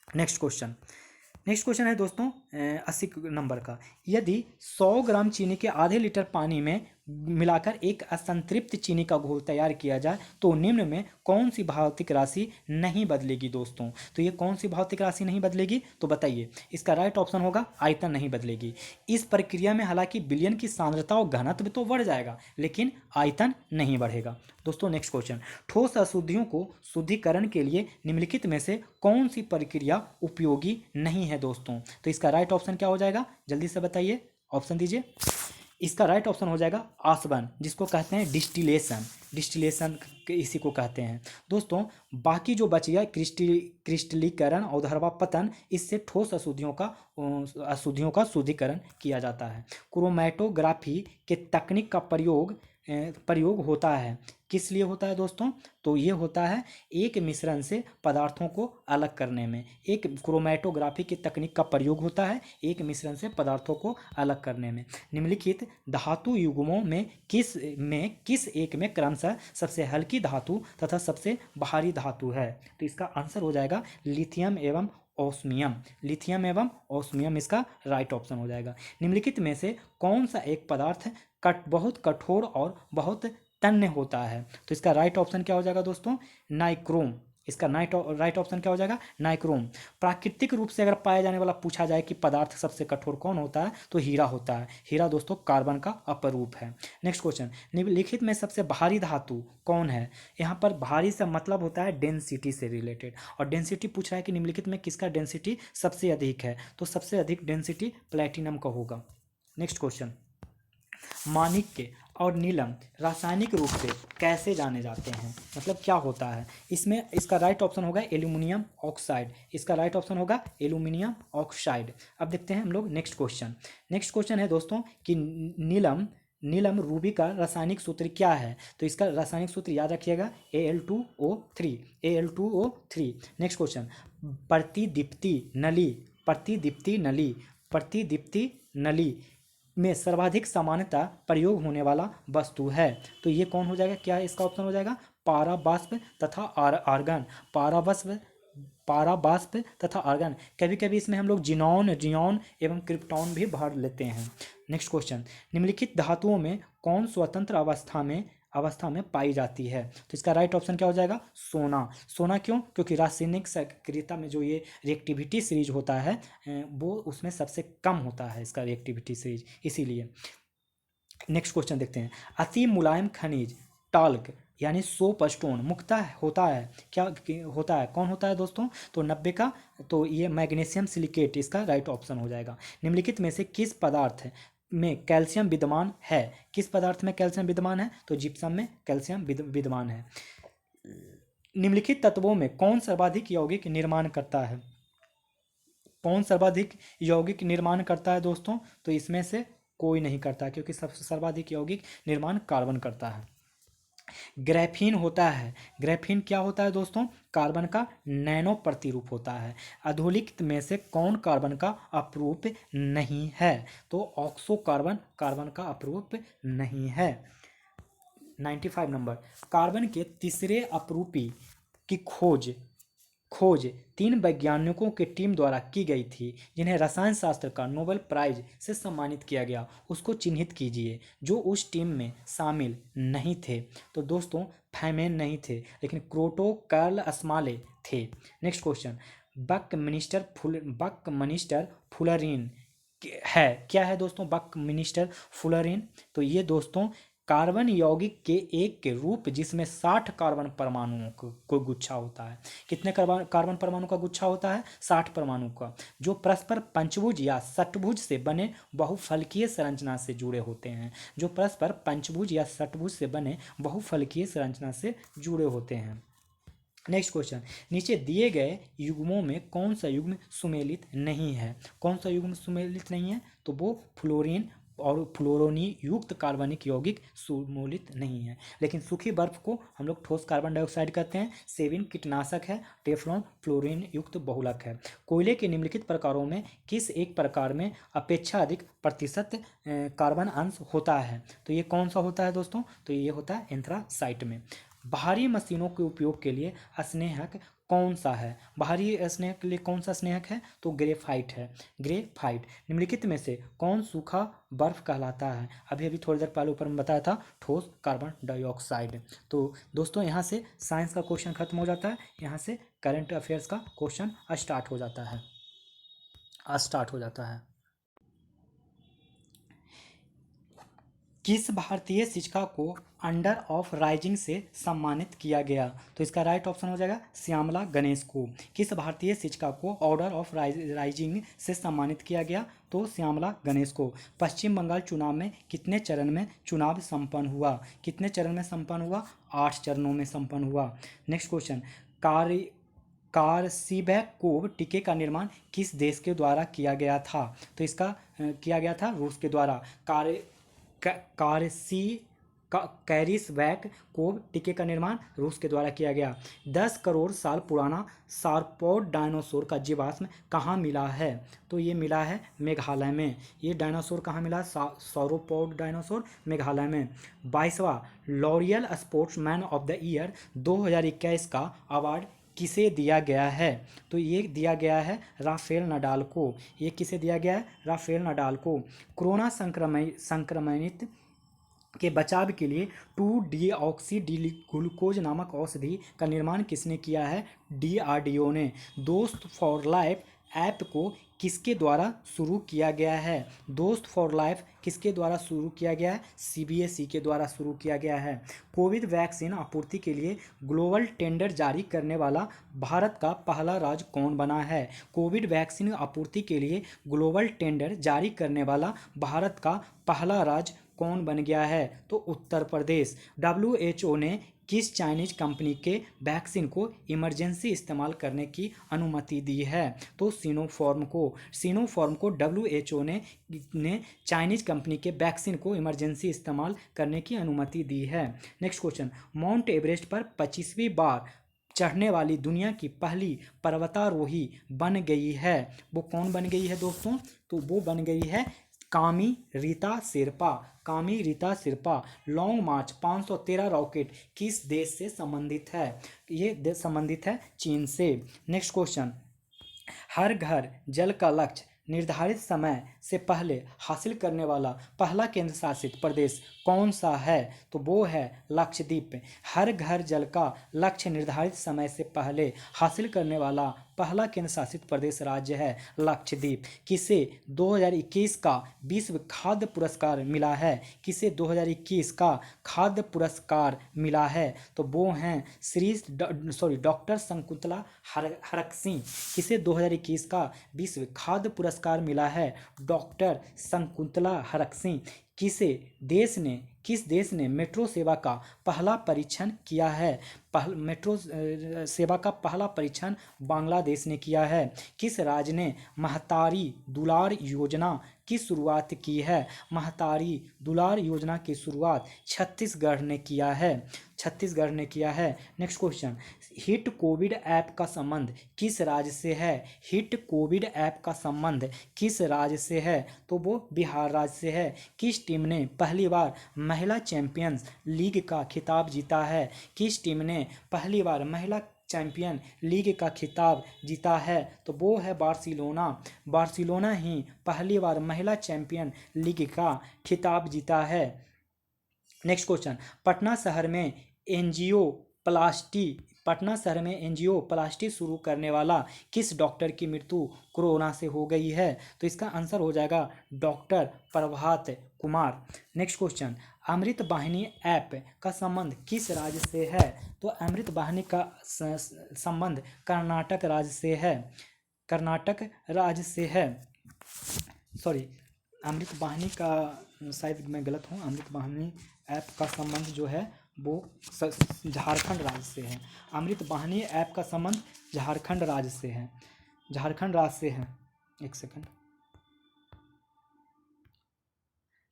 नेक्स्ट क्वेश्चन है दोस्तों 80 नंबर का। यदि 100 ग्राम चीनी के आधे लीटर पानी में मिलाकर एक असंतृप्त चीनी का घोल तैयार किया जाए तो निम्न में कौन सी भौतिक राशि नहीं बदलेगी दोस्तों? तो ये कौन सी भौतिक राशि नहीं बदलेगी, तो बताइए। इसका राइट ऑप्शन होगा आयतन नहीं बदलेगी। इस प्रक्रिया में हालांकि विलयन की सांद्रता और घनत्व तो बढ़ जाएगा, लेकिन आयतन नहीं बढ़ेगा दोस्तों। नेक्स्ट क्वेश्चन, ठोस अशुद्धियों को शुद्धिकरण के लिए निम्नलिखित में से कौन सी प्रक्रिया उपयोगी नहीं है दोस्तों? तो इसका राइट ऑप्शन क्या हो जाएगा, जल्दी से बताइए, ऑप्शन दीजिए। इसका राइट ऑप्शन हो जाएगा आसवन, जिसको कहते हैं डिस्टिलेशन इसी को कहते हैं दोस्तों। बाकी जो बच गया क्रिस्टलीकरण और ऊर्ध्वापतन, इससे ठोस अशुद्धियों का शुद्धिकरण किया जाता है। क्रोमैटोग्राफी के तकनीक का प्रयोग होता है, किस लिए होता है दोस्तों? तो ये होता है एक मिश्रण से पदार्थों को अलग करने में। एक क्रोमैटोग्राफी की तकनीक का प्रयोग होता है एक मिश्रण से पदार्थों को अलग करने में। निम्नलिखित धातु युग्मों में किस एक में क्रमशः सबसे हल्की धातु तथा सबसे भारी धातु है? तो इसका आंसर हो जाएगा लिथियम एवं ओस्मियम इसका राइट ऑप्शन हो जाएगा। निम्नलिखित में से कौन सा एक पदार्थ बहुत कठोर और बहुत तन्य होता है? तो इसका राइट ऑप्शन क्या हो जाएगा दोस्तों? नाइक्रोम। इसका राइट ऑप्शन क्या हो जाएगा? नाइक्रोम। प्राकृतिक रूप से अगर पाया जाने वाला पूछा जाए कि पदार्थ सबसे कठोर कौन होता है, तो हीरा होता है। हीरा दोस्तों कार्बन का अपरूप है। नेक्स्ट क्वेश्चन, निम्नलिखित में सबसे भारी धातु कौन है? यहाँ पर भारी से मतलब होता है डेंसिटी से रिलेटेड, और डेंसिटी पूछ रहा है कि निम्नलिखित में किसका डेंसिटी सबसे अधिक है? तो सबसे अधिक डेंसिटी प्लैटिनम का होगा। नेक्स्ट क्वेश्चन, माणिक्य और नीलम रासायनिक रूप से कैसे जाने जाते हैं, मतलब क्या होता है इसमें? इसका राइट ऑप्शन होगा एल्यूमिनियम ऑक्साइड, इसका राइट ऑप्शन होगा एल्यूमिनियम ऑक्साइड। अब देखते हैं हम लोग नेक्स्ट क्वेश्चन। नेक्स्ट क्वेश्चन है दोस्तों कि नीलम नीलम रूबी का रासायनिक सूत्र क्या है? तो इसका रासायनिक सूत्र याद रखिएगा Al2O3, Al2O3। नेक्स्ट क्वेश्चन, प्रतिदीप्ति नली प्रतिदीप्ति नली प्रतिदीप्ति नली में सर्वाधिक सामान्यतः प्रयोग होने वाला वस्तु है, तो ये कौन हो जाएगा? क्या इसका ऑप्शन हो जाएगा? पाराबाष्प तथा आर्गन। पाराबाष्प तथा आर्गन। कभी कभी इसमें हम लोग जिनॉन जियोन एवं क्रिप्टॉन भी भर लेते हैं। नेक्स्ट क्वेश्चन, निम्नलिखित धातुओं में कौन स्वतंत्र अवस्था में पाई जाती है? तो इसका राइट ऑप्शन क्या हो जाएगा? सोना। सोना क्यों? क्योंकि रासायनिक सक्रियता में जो ये रिएक्टिविटी सीरीज होता है वो उसमें सबसे कम होता है इसका रिएक्टिविटी सीरीज, इसीलिए। नेक्स्ट क्वेश्चन देखते हैं, अति मुलायम खनिज टाल्क यानी सोप स्टोन मुख्यतः होता है, क्या होता है, कौन होता है दोस्तों? तो 90 का, तो ये मैग्नीशियम सिलिकेट इसका राइट ऑप्शन हो जाएगा। निम्नलिखित में से किस पदार्थ में कैल्शियम विद्यमान है? किस पदार्थ में कैल्शियम विद्यमान है? तो जिप्सम में कैल्शियम विद्यमान है। निम्नलिखित तत्वों में कौन सर्वाधिक यौगिक निर्माण करता है? कौन सर्वाधिक यौगिक निर्माण करता है दोस्तों? तो इसमें से कोई नहीं करता, क्योंकि सबसे सर्वाधिक यौगिक निर्माण कार्बन करता है। ग्रेफीन होता है। ग्रेफीन क्या होता है दोस्तों? कार्बन का नैनो प्रतिरूप होता है। अधोलिखित में से कौन कार्बन का अपरूप नहीं है? तो ऑक्सो कार्बन कार्बन का अपरूप नहीं है। 95 नंबर, कार्बन के तीसरे अपरूपी की खोज 3 वैज्ञानिकों की टीम द्वारा की गई थी, जिन्हें रसायन शास्त्र का नोबेल प्राइज से सम्मानित किया गया। उसको चिन्हित कीजिए जो उस टीम में शामिल नहीं थे। तो दोस्तों फैमेन नहीं थे, लेकिन क्रोटो कर्ल अस्माले थे। नेक्स्ट क्वेश्चन, बकमिनिस्टर फुलरिन है, क्या है दोस्तों बकमिनिस्टर फुलरिन? तो ये दोस्तों कार्बन यौगिक के एक के रूप जिसमें 60 कार्बन परमाणुओं को गुच्छा होता है। कितने कार्बन परमाणु का गुच्छा होता है? 60 परमाणु का, जो परस्पर पंचभुज या षटभुज से बने बहुफलकीय संरचना से जुड़े होते हैं। जो परस्पर पंचभुज या षटभुज से बने बहुफलकीय संरचना से जुड़े होते हैं। नेक्स्ट क्वेश्चन, नीचे दिए गए युग्मों में कौन सा युग्म सुमेलित नहीं है? कौन सा युग्म सुमेलित नहीं है? तो वो फ्लोरीन और फ्लोरोनी युक्त कार्बनिक यौगिक सुमेलित नहीं है। लेकिन सूखी बर्फ को हम लोग ठोस कार्बन डाइऑक्साइड कहते हैं। सेविन कीटनाशक है। टेफ्लॉन फ्लोरीन युक्त बहुलक है। कोयले के निम्नलिखित प्रकारों में किस एक प्रकार में अपेक्षा अधिक प्रतिशत कार्बन अंश होता है? तो ये कौन सा होता है दोस्तों? तो ये होता है एंथ्रासाइट में। बाहरी मशीनों के उपयोग के लिए स्नेहक कौन सा है? बाहरी स्नेहक के लिए कौन सा स्नेहक है? तो ग्रेफाइट है। ग्रेफाइट। निम्नलिखित में से कौन सूखा बर्फ कहलाता है? अभी अभी थोड़ी देर पहले ऊपर में बताया था ठोस कार्बन डाइऑक्साइड। तो दोस्तों यहाँ से साइंस का क्वेश्चन खत्म हो जाता है, यहाँ से करंट अफेयर्स का क्वेश्चन स्टार्ट हो जाता है। किस भारतीय शिक्षिका को अंडर ऑफ राइजिंग से सम्मानित किया गया? तो इसका राइट ऑप्शन हो जाएगा श्यामला गणेश को। किस भारतीय शिक्षिका को ऑर्डर ऑफ राइजिंग से सम्मानित किया गया? तो श्यामला गणेश को। पश्चिम बंगाल चुनाव में कितने चरण में चुनाव संपन्न हुआ? कितने चरण में संपन्न हुआ? 8 चरणों में संपन्न हुआ। नेक्स्ट क्वेश्चन, कारसीबैकोव टीके का निर्माण किस देश के द्वारा किया गया था? तो इसका किया गया था रूस के द्वारा। कैरिसबैकोव टीके का निर्माण रूस के द्वारा किया गया। 10 करोड़ साल पुराना सारपोड डायनासोर का जीवाश्म कहाँ मिला है? तो ये मिला है मेघालय में। ये डायनासोर कहाँ मिला? सारोपोड डायनासोर मेघालय में। 22वां Laureus sportsman of the year 2021 का अवार्ड किसे दिया गया है? तो ये दिया गया है राफेल नडाल को। ये किसे दिया गया है? राफेल नडाल को। कोरोना संक्रमित के बचाव के लिए 2-डीऑक्सी ग्लूकोज नामक औषधि का निर्माण किसने किया है? DRDO ने। दोस्त फॉर लाइफ ऐप को किसके द्वारा शुरू किया गया है? दोस्त फॉर लाइफ किसके द्वारा शुरू किया गया है? सीबीएसई के द्वारा शुरू किया गया है। कोविड वैक्सीन आपूर्ति के लिए ग्लोबल टेंडर जारी करने वाला भारत का पहला राज्य कौन बना है? कोविड वैक्सीन आपूर्ति के लिए ग्लोबल टेंडर जारी करने वाला भारत का पहला राज्य कौन बन गया है? तो उत्तर प्रदेश। WHO ने किस चाइनीज कंपनी के वैक्सीन को इमरजेंसी इस्तेमाल करने की अनुमति दी है? तो सिनोफार्म को WHO ने चाइनीज कंपनी के वैक्सीन को इमरजेंसी इस्तेमाल करने की अनुमति दी है। नेक्स्ट क्वेश्चन, माउंट एवरेस्ट पर 25वीं बार चढ़ने वाली दुनिया की पहली पर्वतारोही बन गई है, वो कौन बन गई है दोस्तों? तो वो बन गई है कामी रीता शेरपा। लॉन्ग मार्च 513 रॉकेट किस देश से संबंधित है? ये देश संबंधित है चीन से। नेक्स्ट क्वेश्चन, हर घर जल का लक्ष्य निर्धारित समय से पहले हासिल करने वाला पहला केंद्र शासित प्रदेश कौन सा है? तो वो है लक्षद्वीप। हर घर जल का लक्ष्य निर्धारित समय से पहले हासिल करने वाला पहला केंद्र शासित प्रदेश राज्य है लक्षद्वीप। किसे 2021 का विश्व खाद्य पुरस्कार मिला है? किसे 2021 का खाद्य पुरस्कार मिला है? तो वो हैं डॉक्टर शकुंतला हरकसिंह। किसे 2021 का विश्व खाद्य पुरस्कार मिला है? डॉक्टर शकुंतला हरकसिंह। किस देश ने मेट्रो सेवा का पहला परीक्षण किया है? मेट्रो सेवा का पहला परीक्षण बांग्लादेश ने किया है। किस राज्य ने महतारी दुलार योजना की शुरुआत की है? महतारी दुलार योजना की शुरुआत छत्तीसगढ़ ने किया है। Next question, hit Covid app का संबंध किस राज्य से है? हिट कोविड ऐप का संबंध किस राज्य से है? तो वो बिहार राज्य से है। किस टीम ने पहली बार महिला चैंपियंस लीग का खिताब जीता है? किस टीम ने पहली बार महिला चैंपियन लीग का खिताब जीता है? तो वो है बार्सिलोना ही पहली बार महिला चैंपियन लीग का खिताब जीता है। नेक्स्ट क्वेश्चन, पटना शहर में एंजियोप्लास्टी शुरू करने वाला किस डॉक्टर की मृत्यु कोरोना से हो गई है? तो इसका आंसर हो जाएगा doctor Prabhat Kumar. Next question, Amrit Vahini app का संबंध किस राज्य से है? तो अमृत वाहिनी का संबंध कर्नाटक राज्य से है। सॉरी, अमृत वाहिनी का शायद मैं गलत हूँ। अमृत वाहिनी ऐप का संबंध जो है वो झारखंड राज्य से है। अमृत वाहिनी ऐप का संबंध झारखंड राज्य से है। एक सेकंड।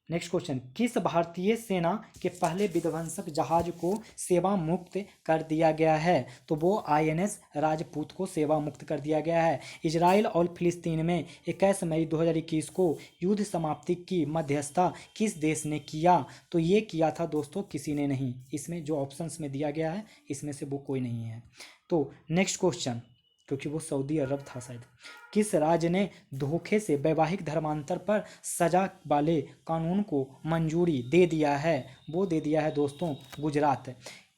नेक्स्ट क्वेश्चन, किस भारतीय सेना के पहले विध्वंसक जहाज को सेवा मुक्त कर दिया गया है? तो वो INS राजपूत को सेवा मुक्त कर दिया गया है। इजराइल और फिलिस्तीन में 21 मई 2021 को युद्ध समाप्ति की मध्यस्थता किस देश ने किया? तो ये किया था दोस्तों किसी ने नहीं। इसमें जो ऑप्शंस में दिया गया है इसमें से वो कोई नहीं है। तो नेक्स्ट क्वेश्चन, क्योंकि वो सऊदी अरब था शायद, किस राज्य ने धोखे से वैवाहिक धर्मांतर पर सजा वाले कानून को मंजूरी दे दिया है? वो दे दिया है दोस्तों गुजरात।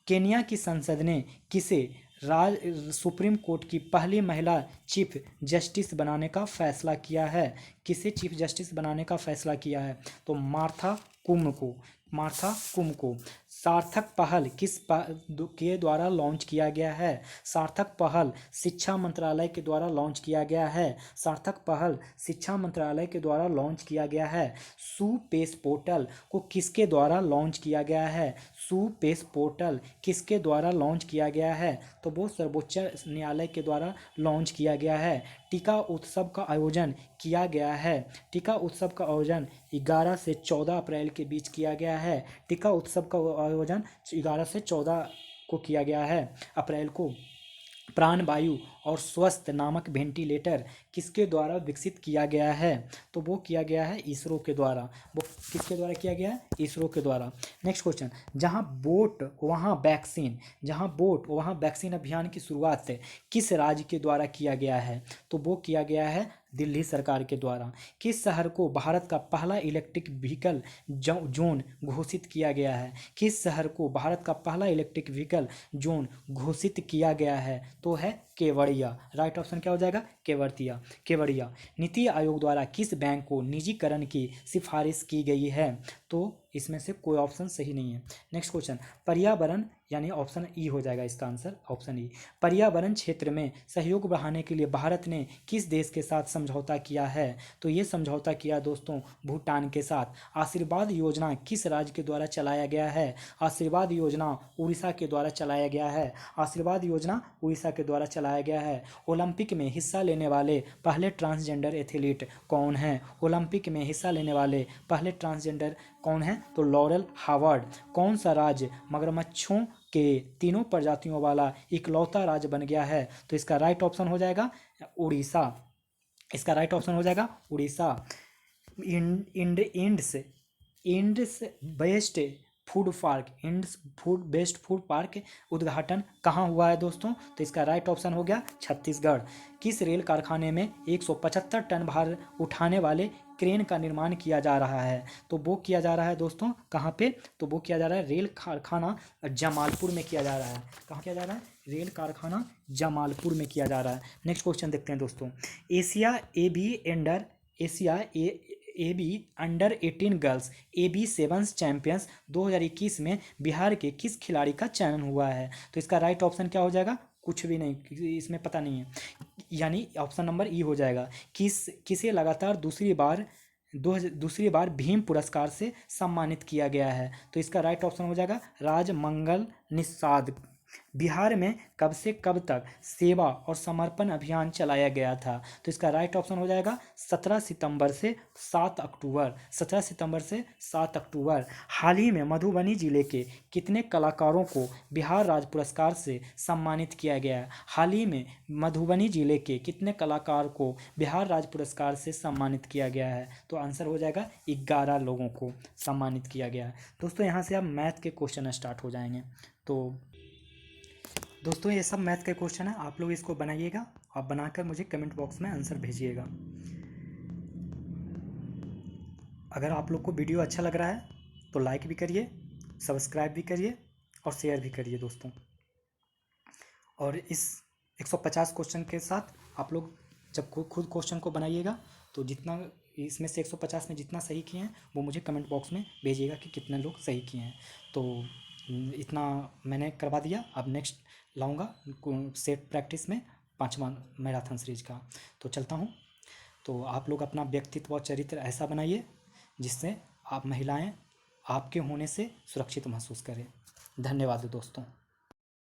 केन्या की संसद ने किसे सुप्रीम कोर्ट की पहली महिला चीफ जस्टिस बनाने का फैसला किया है? किसे चीफ जस्टिस बनाने का फैसला किया है? तो मार्था कुम को। सार्थक पहल के द्वारा लॉन्च किया गया है? सार्थक पहल शिक्षा मंत्रालय के द्वारा लॉन्च किया गया है। सुपेस पोर्टल को किसके द्वारा लॉन्च किया गया है? सुपेस पोर्टल किसके द्वारा लॉन्च किया गया है? तो वो सर्वोच्च न्यायालय के द्वारा लॉन्च किया गया है। टीका उत्सव का आयोजन 11 से 14 अप्रैल के बीच किया गया है। टीका उत्सव का आयोजन 11 से 14 को किया गया है अप्रैल को। प्राणवायु और स्वस्थ नामक वेंटिलेटर किसके द्वारा विकसित किया गया है? तो वो किया गया है इसरो के द्वारा। वो किसके द्वारा किया गया है? इसरो के द्वारा। नेक्स्ट क्वेश्चन, जहां बोट वहां वैक्सीन अभियान की शुरुआत किस राज्य के द्वारा किया गया है? तो वो किया गया है दिल्ली सरकार के द्वारा। किस शहर को भारत का पहला इलेक्ट्रिक व्हीकल जोन घोषित किया गया है? किस शहर को भारत का पहला इलेक्ट्रिक व्हीकल जोन घोषित किया गया है? तो है केवड़िया। राइट ऑप्शन क्या हो जाएगा? केवड़िया। नीति आयोग द्वारा किस बैंक को निजीकरण की सिफारिश की गई है? तो इसमें से कोई ऑप्शन सही नहीं है। नेक्स्ट क्वेश्चन, पर्यावरण यानी ऑप्शन ई हो जाएगा इसका आंसर, ऑप्शन ई। पर्यावरण क्षेत्र में सहयोग बढ़ाने के लिए भारत ने किस देश के साथ समझौता किया है? तो ये समझौता किया दोस्तों भूटान के साथ। आशीर्वाद योजना किस राज्य के द्वारा चलाया गया है? आशीर्वाद योजना उड़ीसा के द्वारा चलाया गया है। आशीर्वाद योजना उड़ीसा के द्वारा चलाया गया है। ओलंपिक में हिस्सा लेने वाले पहले ट्रांसजेंडर एथलीट कौन हैं? ओलंपिक में हिस्सा लेने वाले पहले ट्रांसजेंडर कौन हैं? तो लॉरेल हावर्ड। कौन सा राज्य मगरमच्छों के तीनों प्रजातियों वाला इकलौता राज्य बन गया है? तो इसका राइट ऑप्शन हो जाएगा उड़ीसा। इसका राइट ऑप्शन हो जाएगा Orissa. Ends best food park, ends food best food park उद्घाटन कहाँ हुआ है दोस्तों? तो इसका राइट ऑप्शन हो गया छत्तीसगढ़। किस रेल कारखाने में 175 टन भार उठाने वाले क्रेन का निर्माण किया जा रहा है? तो वो किया जा रहा है दोस्तों कहाँ पे? तो वो किया जा रहा है रेल कारखाना जमालपुर में किया जा रहा है। कहाँ किया जा रहा है? रेल कारखाना जमालपुर में किया जा रहा है। नेक्स्ट क्वेश्चन देखते हैं दोस्तों, Asia A be under 18 girls AB sevens champions 2021 में बिहार के किस खिलाड़ी का चयन हुआ है? तो इसका राइट ऑप्शन क्या हो जाएगा? कुछ भी नहीं, इसमें पता नहीं है, यानी ऑप्शन नंबर ई हो जाएगा। किसे लगातार दूसरी बार भीम पुरस्कार से सम्मानित किया गया है? तो इसका राइट ऑप्शन हो जाएगा राजमंगल निषाद। बिहार में कब से कब तक सेवा और समर्पण अभियान चलाया गया था? तो इसका राइट ऑप्शन हो जाएगा 17 सितंबर से 7 अक्टूबर। 17 सितंबर से 7 अक्टूबर। हाल ही में मधुबनी जिले के कितने कलाकारों को बिहार राज्य पुरस्कार से सम्मानित किया गया है? हाल ही में मधुबनी जिले के कितने कलाकार को बिहार राज्य पुरस्कार से सम्मानित किया गया है? तो आंसर हो जाएगा 11 लोगों को सम्मानित किया गया है। दोस्तों यहाँ से अब मैथ के क्वेश्चन स्टार्ट हो जाएंगे। तो दोस्तों ये सब मैथ के क्वेश्चन है, आप लोग इसको बनाइएगा और बनाकर मुझे कमेंट बॉक्स में आंसर भेजिएगा। अगर आप लोग को वीडियो अच्छा लग रहा है तो लाइक भी करिए, सब्सक्राइब भी करिए और शेयर भी करिए दोस्तों। और इस 150 क्वेश्चन के साथ आप लोग जब खुद क्वेश्चन को बनाइएगा तो जितना इसमें से 150 में जितना सही किए हैं वो मुझे कमेंट बॉक्स में भेजिएगा कि कितने लोग सही किए हैं। तो इतना मैंने करवा दिया, अब नेक्स्ट लाऊंगा सेट प्रैक्टिस में 5वां मैराथन सीरीज का। तो चलता हूँ। तो आप लोग अपना व्यक्तित्व और चरित्र ऐसा बनाइए जिससे आप महिलाएं आपके होने से सुरक्षित महसूस करें। धन्यवाद दोस्तों।